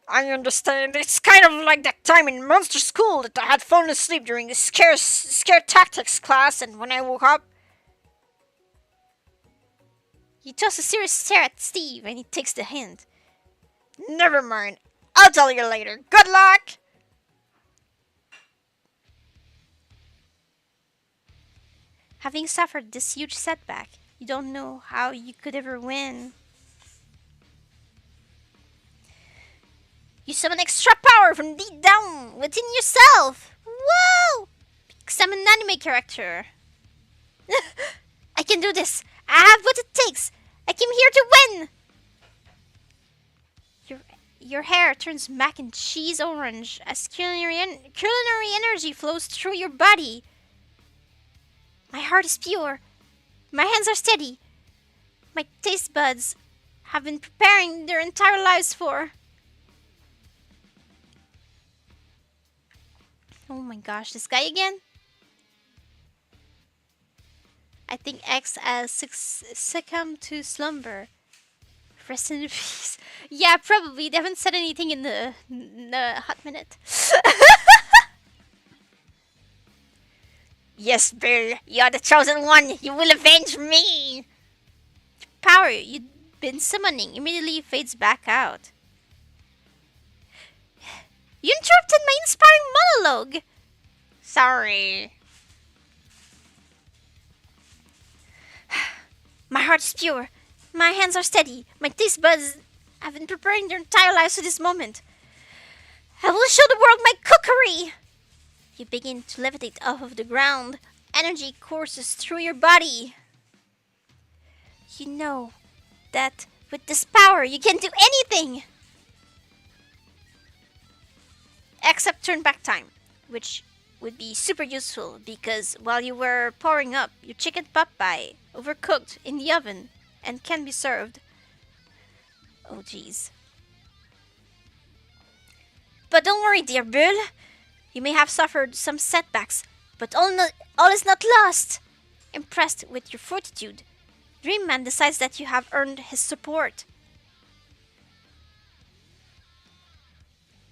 I understand. It's kind of like that time in monster school that I had fallen asleep during the scare tactics class, and when I woke up, You toss a serious stare at Steve and he takes the hint. never mind. I'll tell you later. Good luck! Having suffered this huge setback, you don't know how you could ever win. You summon extra power from deep down within yourself. Whoa! Because I'm an anime character. I can do this. I have what it takes. I came here to win. Your hair turns mac and cheese orange as culinary energy flows through your body. My heart is pure. My hands are steady. My taste buds have been preparing their entire lives for. Oh my gosh, this guy again? I think X has succumbed to slumber. Rest in peace. Yeah, probably. They haven't said anything in the hot minute. Yes, Bill, you're the chosen one. You will avenge me. Power you'd been summoning immediately fades back out. You interrupted my inspiring monologue. Sorry. My heart is pure. My hands are steady. My taste buds have been preparing their entire lives for this moment. I will show the world my cookery. You begin to levitate off of the ground. Energy courses through your body. You know that with this power you can do anything. Except turn back time, which would be super useful because while you were powering up, your chicken pot pie overcooked in the oven and can be served. Oh jeez. But don't worry, dear Bull. You may have suffered some setbacks, but all is not lost. Impressed with your fortitude, Dreamman decides that you have earned his support.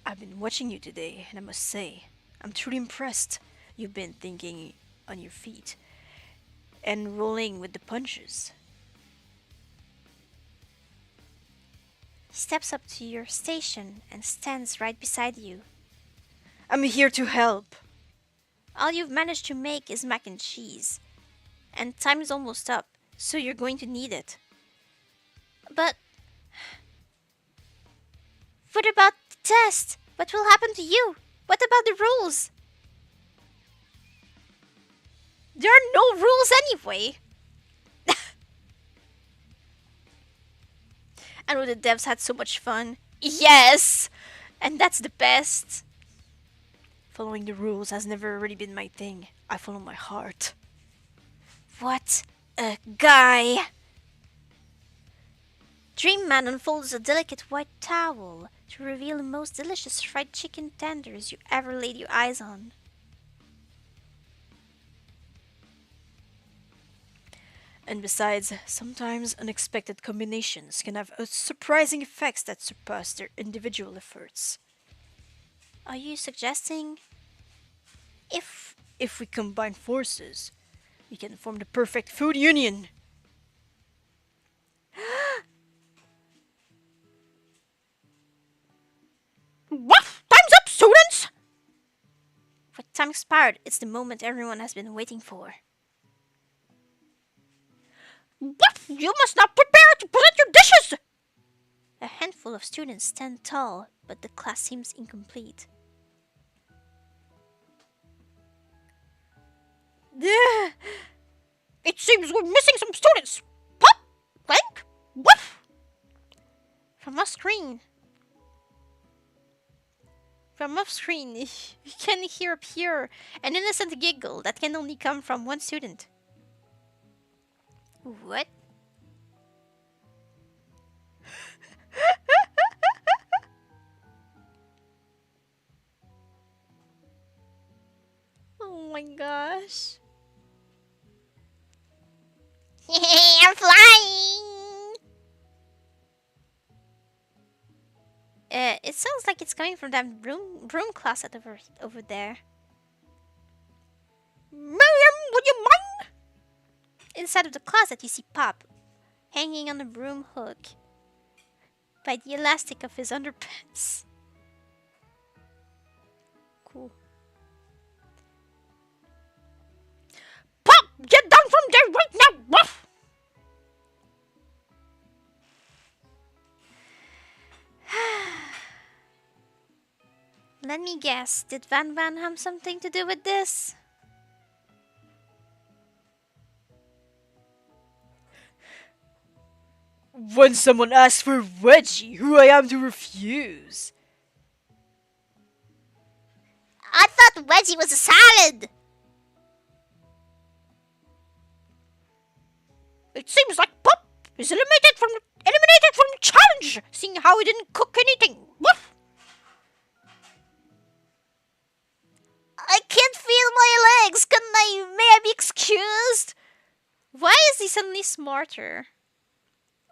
I've been watching you today, and I must say, I'm truly impressed. You've been thinking on your feet and rolling with the punches. He steps up to your station and stands right beside you. I'm here to help. All you've managed to make is mac and cheese. And time is almost up, so you're going to need it. But what about the test? What will happen to you? What about the rules? There are no rules anyway. I know the devs had so much fun. Yes! And that's the best. Following the rules has never really been my thing. I follow my heart. What a guy! Dreamman unfolds a delicate white towel to reveal the most delicious fried chicken tenders you ever laid your eyes on. And besides, sometimes unexpected combinations can have surprising effects that surpass their individual efforts. Are you suggesting if If we combine forces, we can form the perfect food union. Woof! Time's up, students! with time expired, it's the moment everyone has been waiting for? Woof! You must now prepare to present your dishes! A handful of students stand tall, but the class seems incomplete. It seems we're missing some students. Pop! Clank! Woof! From off screen, you can hear pure an innocent giggle that can only come from one student. What? Oh my gosh. I'm flying! It sounds like it's coming from that room closet over there. Miriam, would you mind? Inside of the closet, you see Pop hanging on a broom hook by the elastic of his underpants. Cool. Pop! Get down from there right now! Woof! Let me guess, did Van Van have something to do with this? When someone asks for a wedgie, who I am to refuse? I thought wedgie was a salad! It seems like Pop is eliminated from the challenge, seeing how he didn't cook anything. Woof! I can't feel my legs! May I be excused? Why is he suddenly smarter?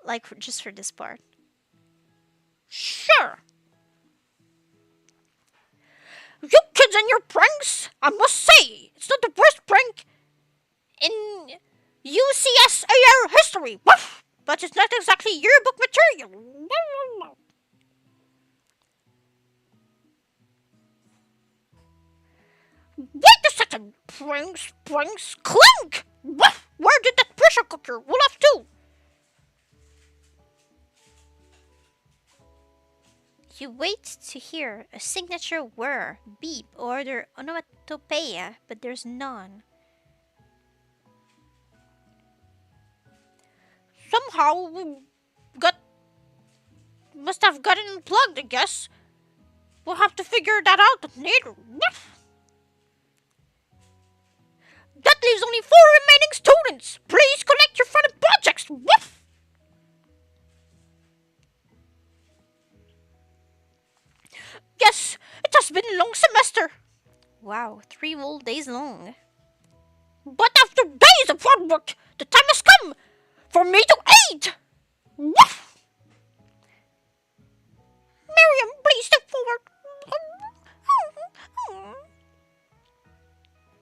Like, just for this part. Sure. You kids and your pranks, I must say, it's not the worst prank in UCSAR history. Woof! But it's not exactly yearbook material. Wait a second. Pranks, clink! Woof! Where did that pressure cooker roll off to? You wait to hear a signature whir, beep, or their onomatopoeia, but there's none. Somehow we must have gotten unplugged, I guess. We'll have to figure that out later. Woof! That leaves only 4 remaining students. Please collect your fun projects. Woof! Yes, it has been a long semester. Wow, 3 whole days long. But after days of hard work, the time has come for me to eat. Woof! Miriam, please step forward.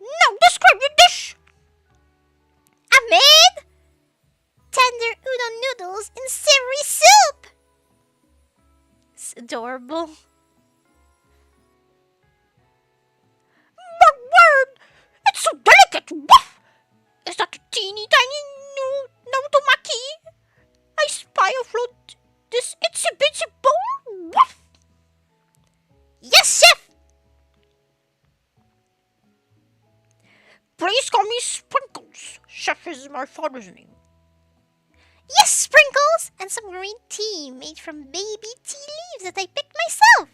Now describe your dish. I made tender udon noodles in savory soup. It's adorable. My word, it's so delicate. Woof! Is that a teeny tiny naotomaki? I spy afloat this itsy bitsy bowl. Woof! Yes, chef! Please call me Sprinkles. Chef is my father's name. Yes, sprinkles! And some green tea made from baby tea leaves that I picked myself.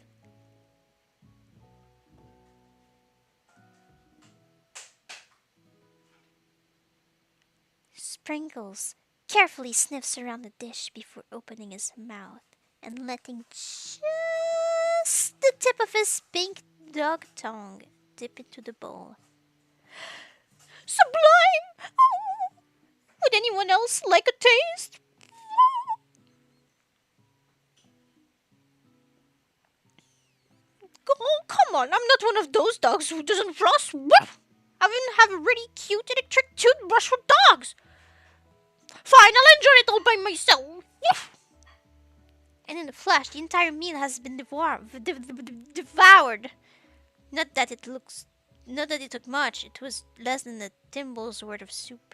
Sprinkles carefully sniffs around the dish before opening his mouth and letting just the tip of his pink dog tongue dip into the bowl. Sublime! Oh, Would anyone else like a taste? Oh, come on. I'm not one of those dogs who doesn't floss. Woof! I even have a really cute electric toothbrush for dogs. Fine, I'll enjoy it all by myself. Woof! And in a flash, the entire meal has been devoured. Not that it took much. It was less than a thimble's worth of soup.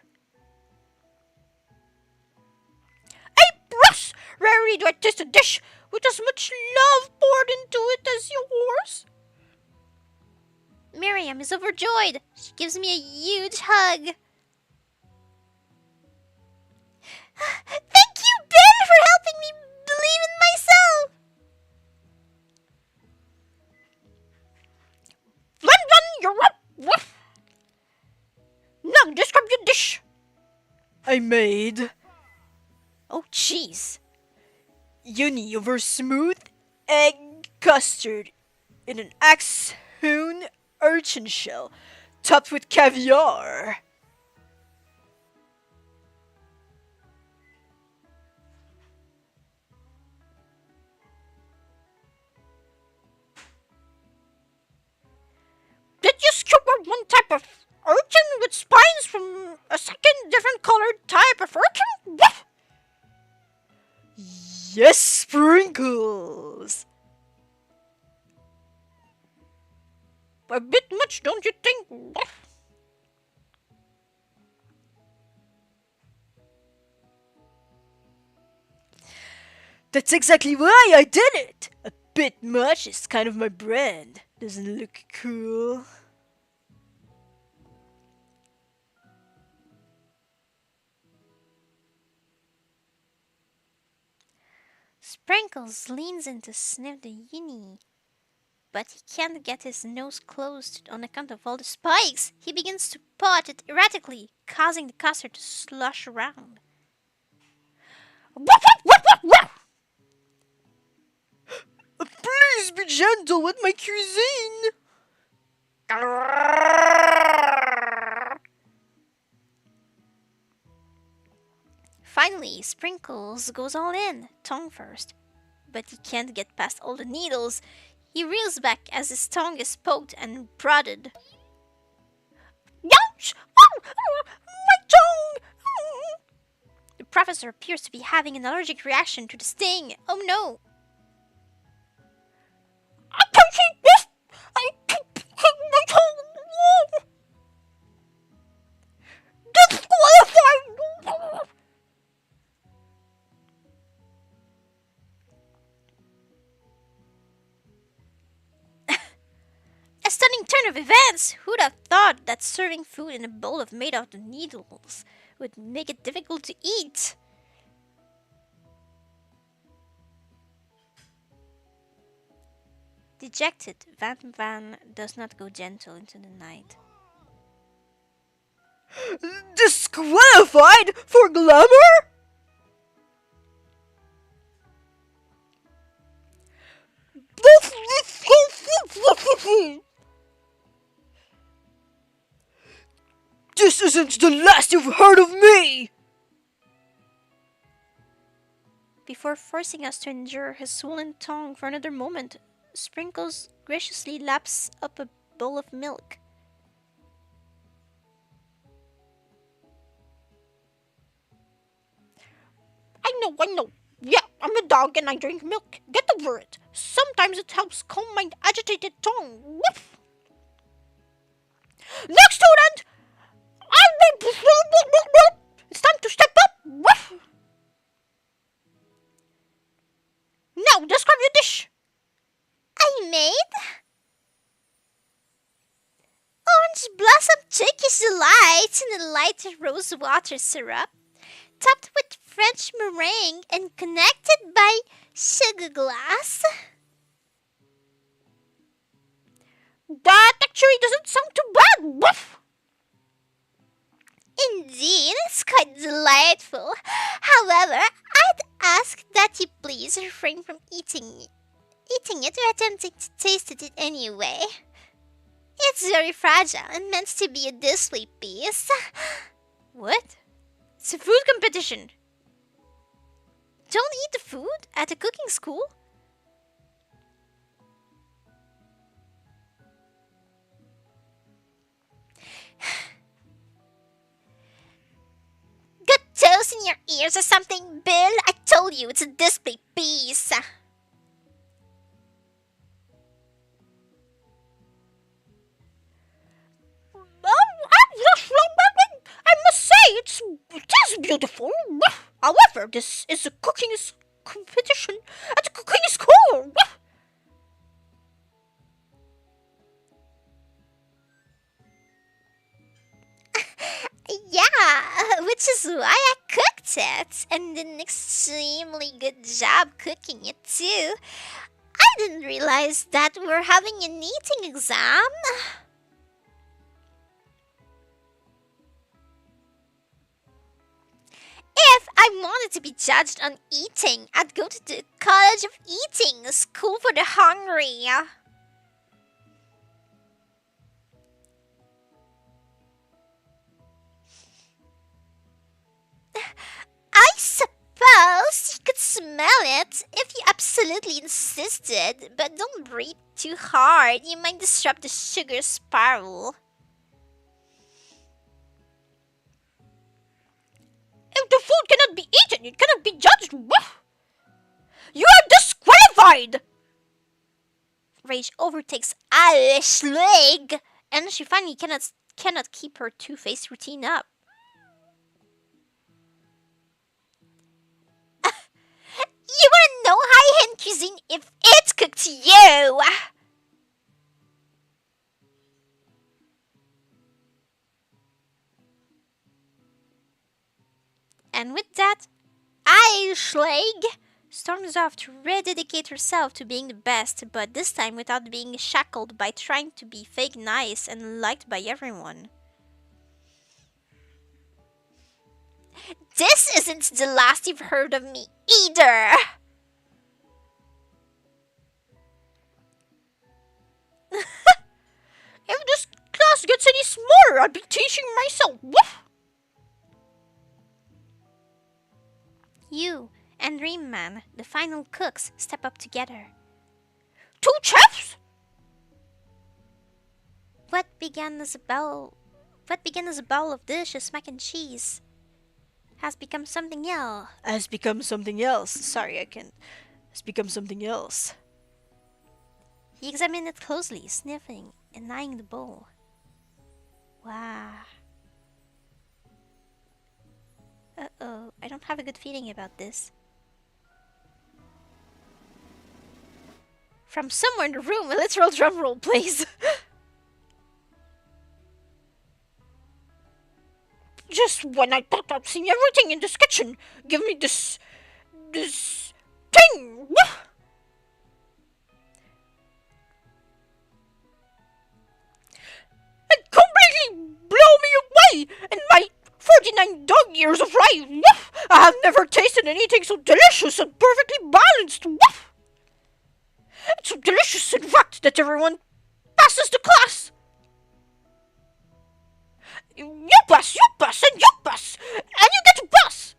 Hey, Bruce! Rarely do I taste a dish with as much love poured into it as yours. Miriam is overjoyed. She gives me a huge hug. Thank you, Ben, for helping me believe in myself. Run, you're up. Woof! Now, describe your dish. I made Oh, jeez. uni over smooth egg custard in an axe-hewn urchin shell topped with caviar. Did you scoop out one type of urchin with spines from a second different colored type of urchin? Woof! Yes, Sprinkles! A bit much, don't you think? Woof! That's exactly why I did it! A bit much is kind of my brand. Doesn't it look cool? Sprinkles leans in to sniff the uni. But he can't get his nose closed on account of all the spikes. He begins to paw at it erratically, causing the custard to slosh around. Woof, woof, woof, woof! Please be gentle with my cuisine! Finally, Sprinkles goes all in, tongue first. But he can't get past all the needles. He reels back as his tongue is poked and prodded. Ouch! My tongue! The professor appears to be having an allergic reaction to the sting. Oh no! I can't eat this! I can't my tongue! Disqualified! A stunning turn of events! Who'd have thought that serving food in a bowl made out of needles would make it difficult to eat? Dejected, Van does not go gentle into the night. Disqualified for glamour? This isn't the last you've heard of me! Before forcing us to endure his swollen tongue for another moment, Sprinkles graciously laps up a bowl of milk. I know. Yeah, I'm a dog and I drink milk. Get over it. Sometimes it helps calm my agitated tongue. Woof! Next student! It's time to step up. Woof! Now, describe your dish. I made orange blossom Turkish delight in a light rose water syrup, topped with French meringue and connected by sugar glass. That actually doesn't sound too bad. Woof! Indeed, it's quite delightful. However, I'd ask that you please refrain from eating it or attempting to taste it anyway. It's very fragile and meant to be a display piece. What? It's a food competition. Don't eat the food at a cooking school. Got toes in your ears or something, Bill? I told you it's a display piece. I must say it is beautiful. However, this is a cooking competition at a cooking school. Yeah, which is why I cooked it and did an extremely good job cooking it too. I didn't realize that we're having an eating exam. If I wanted to be judged on eating, I'd go to the College of Eating, a school for the hungry. I suppose you could smell it if you absolutely insisted, but don't breathe too hard. You might disrupt the sugar spiral. If the food cannot be eaten, it cannot be judged. You are disqualified. Rage overtakes Alice's leg, and she finally cannot keep her two-faced routine up. You wouldn't know high-end cuisine if it cooked you! And with that, ILYCS storms off to rededicate herself to being the best, but this time without being shackled by trying to be fake nice and liked by everyone. This isn't the last you've heard of me either! If this class gets any smaller, I'll be teaching myself. You and Dream Man, the final cooks, step up together. Two chefs? What began as a bowl of delicious mac and cheese has become something else. Has become something else. Sorry, I can't. Has become something else. He examined it closely, sniffing and eyeing the bowl. Wow. Uh-oh, I don't have a good feeling about this. From somewhere in the room, a literal drum roll plays. Just when I thought I'd seen everything in this kitchen, give me this thing. It completely blew me away in my 49 dog years of life. I have never tasted anything so delicious and perfectly balanced. It's so delicious, in fact, that everyone passes the class. You pass, and you pass, and you get to pass.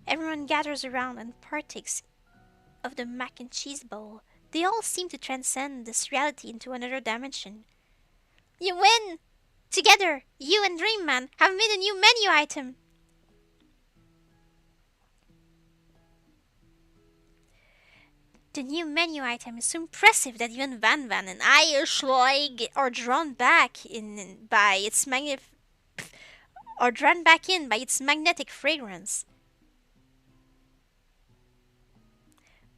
Everyone gathers around and partakes of the mac and cheese bowl. They all seem to transcend this reality into another dimension. You win! Together, you and Dream Man have made a new menu item. The new menu item is so impressive that even Van Van and ILYCS are drawn back in by its magnetic fragrance.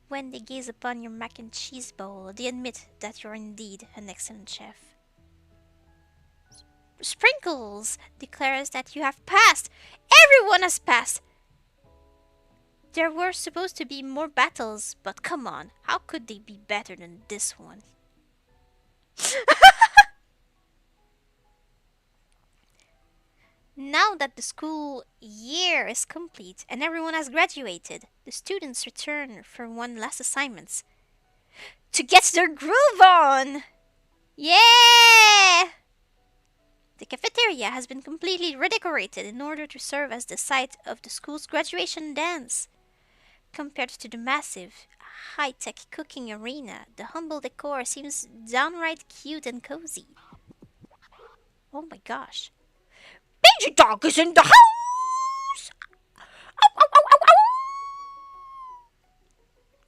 When they gaze upon your mac and cheese bowl, they admit that you're indeed an excellent chef. Sprinkles declares that you have passed. Everyone has passed. There were supposed to be more battles, but come on, how could they be better than this one? Now that the school year is complete and everyone has graduated, the students return for one last assignment. To get their groove on! Yeah! The cafeteria has been completely redecorated in order to serve as the site of the school's graduation dance. Compared to the massive, high-tech cooking arena, the humble decor seems downright cute and cozy. Oh my gosh. Baby dog is in the house! Ow, ow, ow, ow, ow.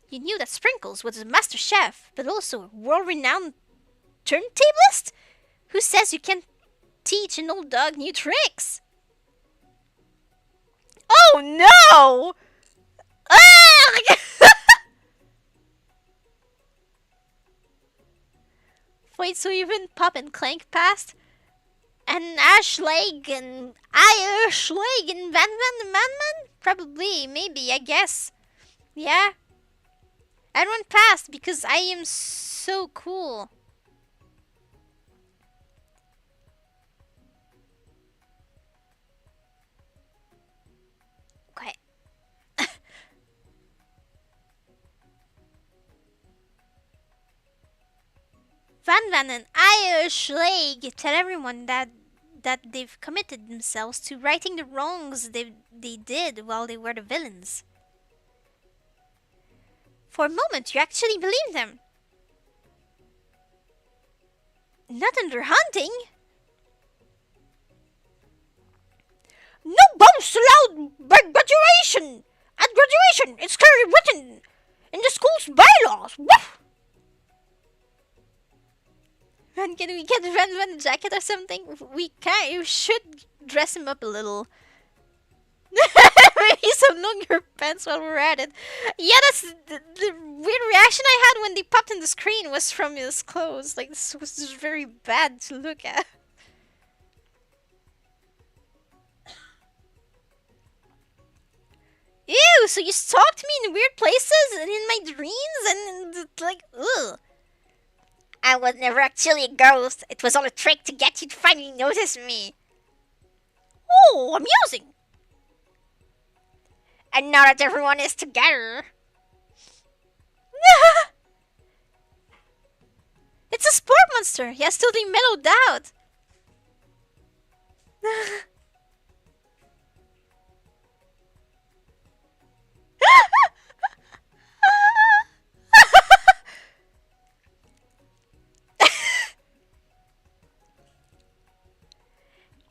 You knew that Sprinkles was a master chef, but also a world-renowned turntablist? Who says you can't teach an old dog new tricks? Oh no! Ugh! Wait, so even Pop and Clank passed? And Ashleg and Ashleg and Van Van the Man? Probably, maybe, I guess. Yeah. Everyone passed because I am so cool. Okay. Van Van and Ashleg tell everyone that they've committed themselves to righting the wrongs they did while they were the villains. For a moment, you actually believe them. Not under hunting. No bombs allowed by graduation! At graduation, it's clearly written in the school's bylaws. Woof! Man, can we get Van Van a jacket or something? We can. You should dress him up a little. Maybe some longer pants while we're at it. Yeah, that's the weird reaction I had when they popped in the screen was from his clothes. Like, this was just very bad to look at. Ew, so you stalked me in weird places and in my dreams and like, ugh. I was never actually a ghost. It was all a trick to get you to finally notice me. Oh, amusing. And now that everyone is together... It's a sport monster. He has totally mellowed out.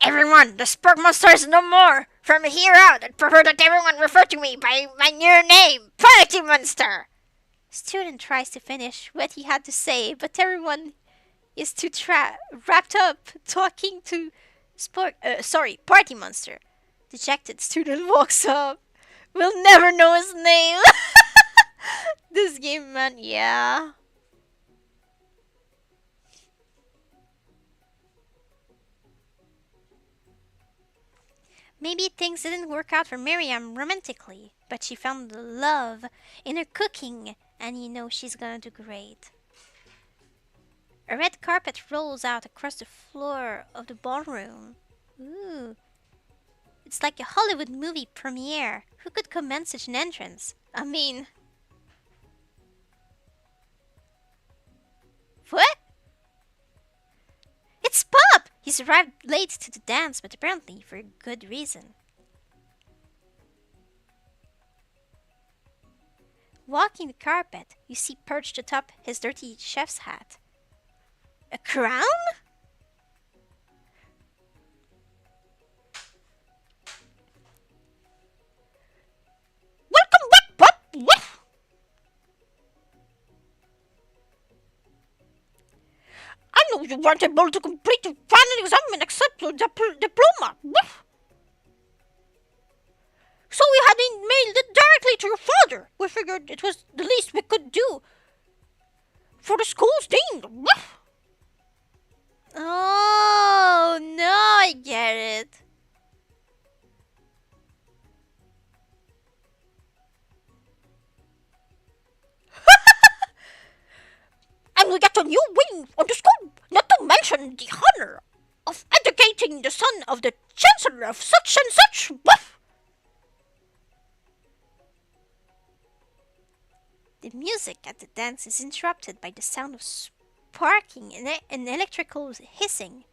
Everyone, the sport monster is no more. From here out, I'd prefer that everyone refer to me by my new name, Party Monster. Student tries to finish what he had to say, but everyone is too wrapped up talking to Party Monster. Dejected student walks up. We'll never know his name. This game, man, yeah. Maybe things didn't work out for Miriam romantically, but she found the love in her cooking, and you know she's gonna do great. A red carpet rolls out across the floor of the ballroom. Ooh. It's like a Hollywood movie premiere. Who could command such an entrance? I mean... What? It's Pop! He's arrived late to the dance, but apparently for a good reason. Walking the carpet, you see perched atop his dirty chef's hat. A crown? Welcome back, Pop. Woof. I know you weren't able to complete the final exam and accept your diploma. Woof. So we had mailed it directly to your father. We figured it was the least we could do for the school's dean. Woof. Oh, no, I get it. And we get a new wing on the school, not to mention the honor of educating the son of the chancellor of such and such. Woof. The music at the dance is interrupted by the sound of sparking and electrical hissing.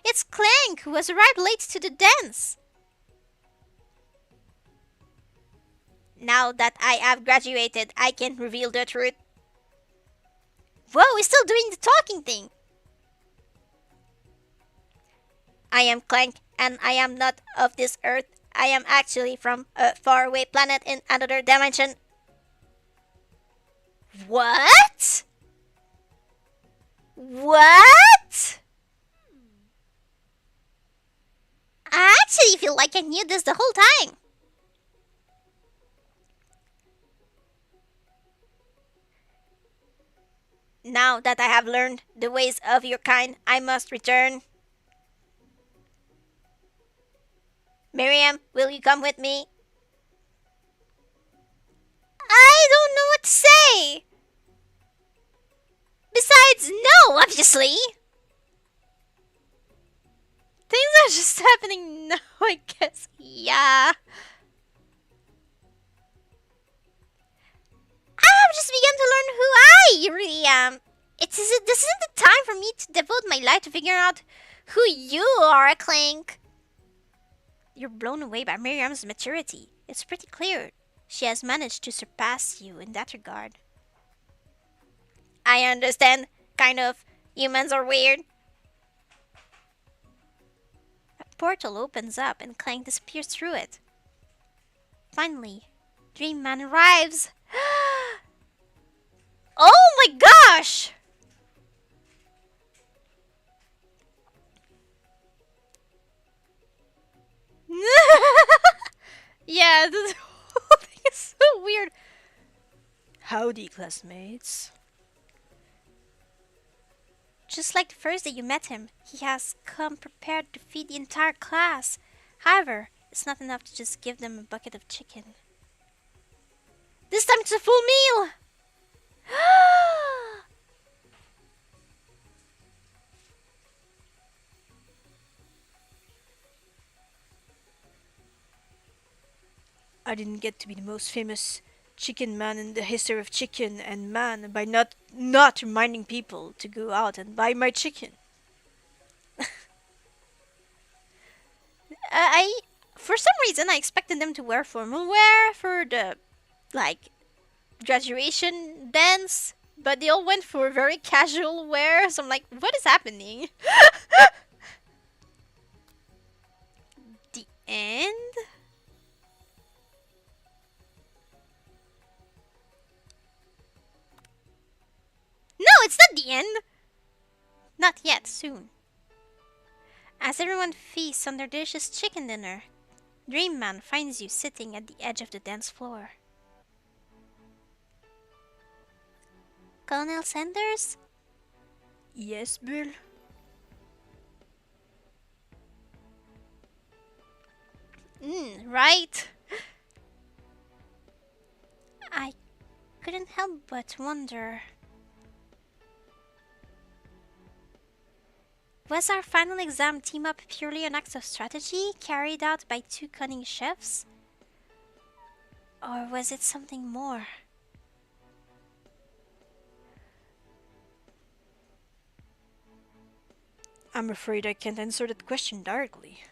It's Clank, who has arrived late to the dance. Now that I have graduated, I can reveal the truth. Whoa, he's still doing the talking thing. I am Clank, and I am not of this earth. I am actually from a faraway planet in another dimension. What? What? I actually feel like I knew this the whole time. Now that I have learned the ways of your kind, I must return. Miriam, will you come with me? I don't know what to say. Besides, no, obviously. Things are just happening now, I guess. Yeah. I have just begun to learn who I really am. This isn't the time for me to devote my life to figuring out who you are, Clank. You're blown away by Miriam's maturity. It's pretty clear she has managed to surpass you in that regard. I understand. Kind of. Humans are weird. A portal opens up and Clank disappears through it. Finally, Dream Man arrives. Oh my gosh! Yeah, this whole thing is so weird. Howdy, classmates. Just like the first day you met him, he has come prepared to feed the entire class. However, it's not enough to just give them a bucket of chicken. This time it's a full meal! I didn't get to be the most famous chicken man in the history of chicken and man by not reminding people to go out and buy my chicken. For some reason, I expected them to wear formal wear for the, like, graduation dance, but they all went for very casual wear, so I'm like, what is happening? The end? No, it's not the end! Not yet, soon. As everyone feasts on their delicious chicken dinner, Dream Man finds you sitting at the edge of the dance floor. Colonel Sanders? Yes, Bill? Right? I couldn't help but wonder. Was our final exam team up purely an act of strategy carried out by two cunning chefs? Or was it something more? I'm afraid I can't answer that question directly.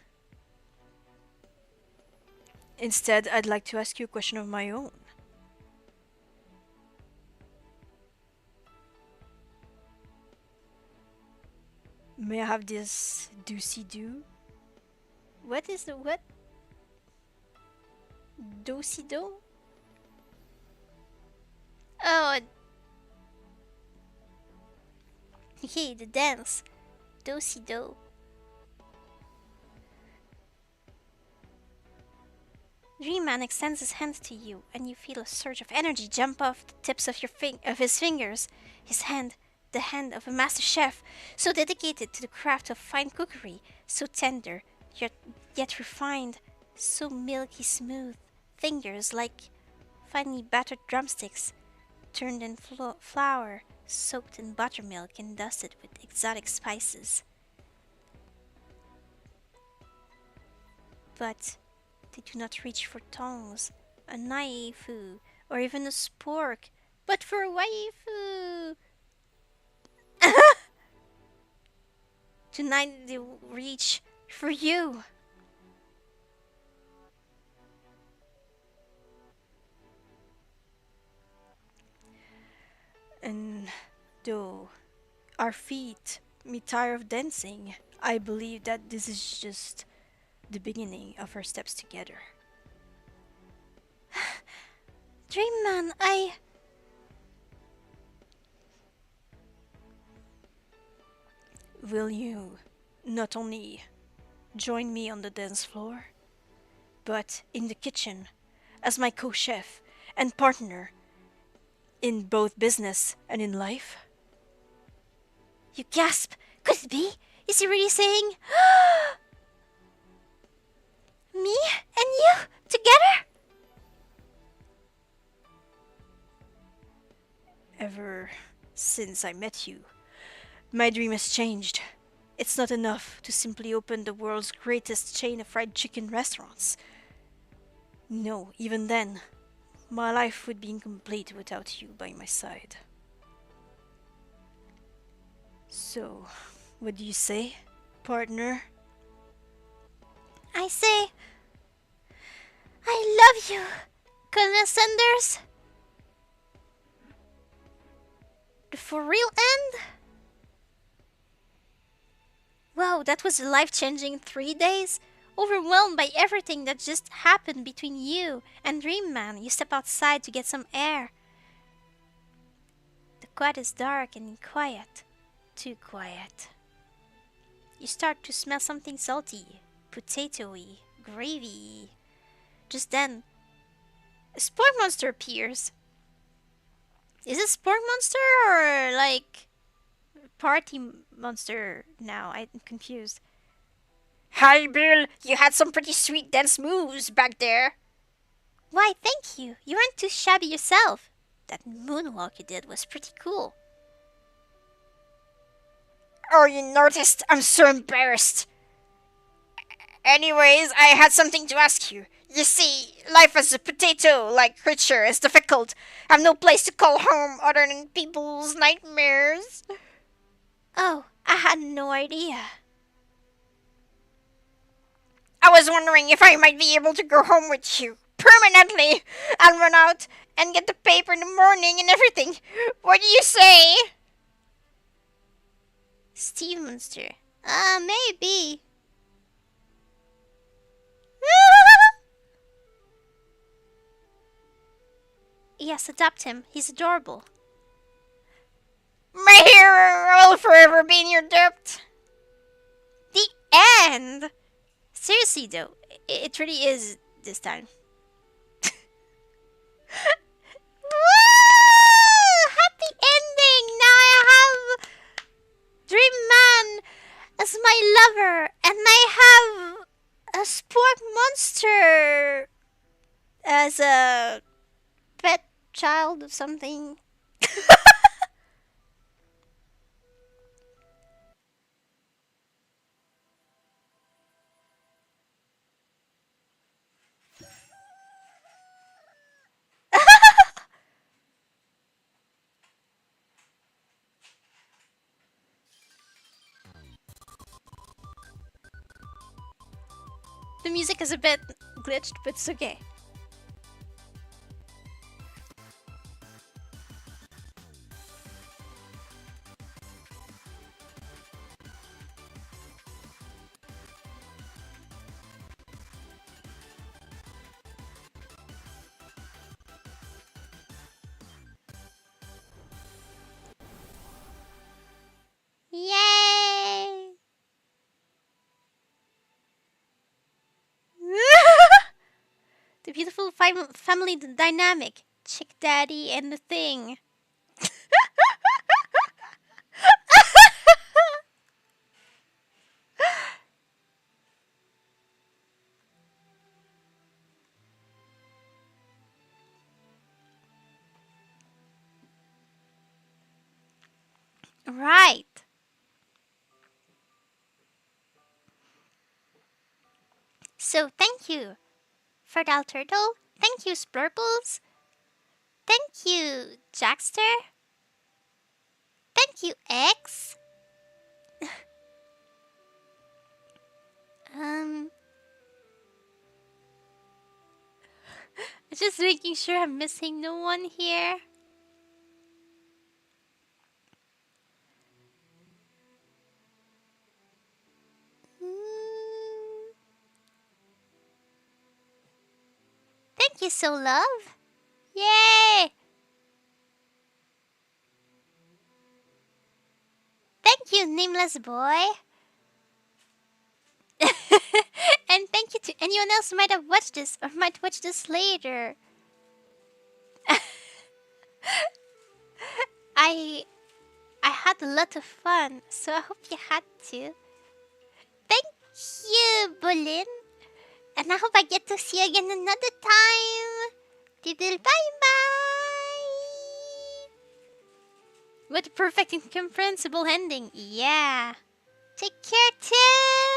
Instead, I'd like to ask you a question of my own. May I have this do-si-do? What is the what? Do-si-do? Oh, okay, the dance. Do-si-do. Dream Man extends his hand to you, and you feel a surge of energy jump off the tips of his fingers. His hand, the hand of a master chef, so dedicated to the craft of fine cookery, so tender, yet refined, so milky smooth. Fingers like finely battered drumsticks, turned in flour, soaked in buttermilk, and dusted with exotic spices. But they do not reach for tongs, a knife, or even a spork, but for a waifu. Tonight they will reach for you. And though our feet may tire of dancing, I believe that this is just the beginning of our steps together. Dreamman, Will you not only join me on the dance floor, but in the kitchen as my co-chef and partner in both business and in life? You gasp. Could it be? Is he really saying, me and you together? Ever since I met you, my dream has changed. It's not enough to simply open the world's greatest chain of fried chicken restaurants. No, even then, my life would be incomplete without you by my side. So, what do you say, partner? I say, I love you, Colonel Sanders. The for real end? Wow, that was a life-changing 3 days. Overwhelmed by everything that just happened between you and Dreamman, you step outside to get some air. The quad is dark and quiet. Too quiet. You start to smell something salty, potatoey, gravy. Just then, a sport monster appears. Is it sport monster or like party monster now? I'm confused. Hi, Bill. You had some pretty sweet dance moves back there. Why, thank you. You weren't too shabby yourself. That moonwalk you did was pretty cool. Oh, you noticed? I'm so embarrassed. Anyways, I had something to ask you. You see, life as a potato-like creature is difficult. I've no place to call home other than people's nightmares. Oh, I had no idea. I was wondering if I might be able to go home with you permanently. I'll run out and get the paper in the morning and everything. What do you say? Steve Monster. Maybe. Yes, adopt him. He's adorable. My hero will forever be in your debt. The end! Seriously though, it really is this time. Woo! Happy ending! Now I have Dream Man as my lover, and I have a sport monster as a pet child of something. The music is a bit glitched, but it's okay. Yay! The beautiful family dynamic. Chick Daddy and the thing. Right. So thank you, Fertile Turtle. Thank you, Splurples. Thank you, Jackster. Thank you, X. Um, just making sure I'm missing no one here. Mm. Thank you, so love. Yay! Thank you, nameless boy. And thank you to anyone else who might have watched this or might watch this later. I I had a lot of fun, so I hope you had too. Thank you, Bolin. And I hope I get to see you again another time. Diddle bye bye. What a perfect incomprehensible ending. Yeah. Take care too.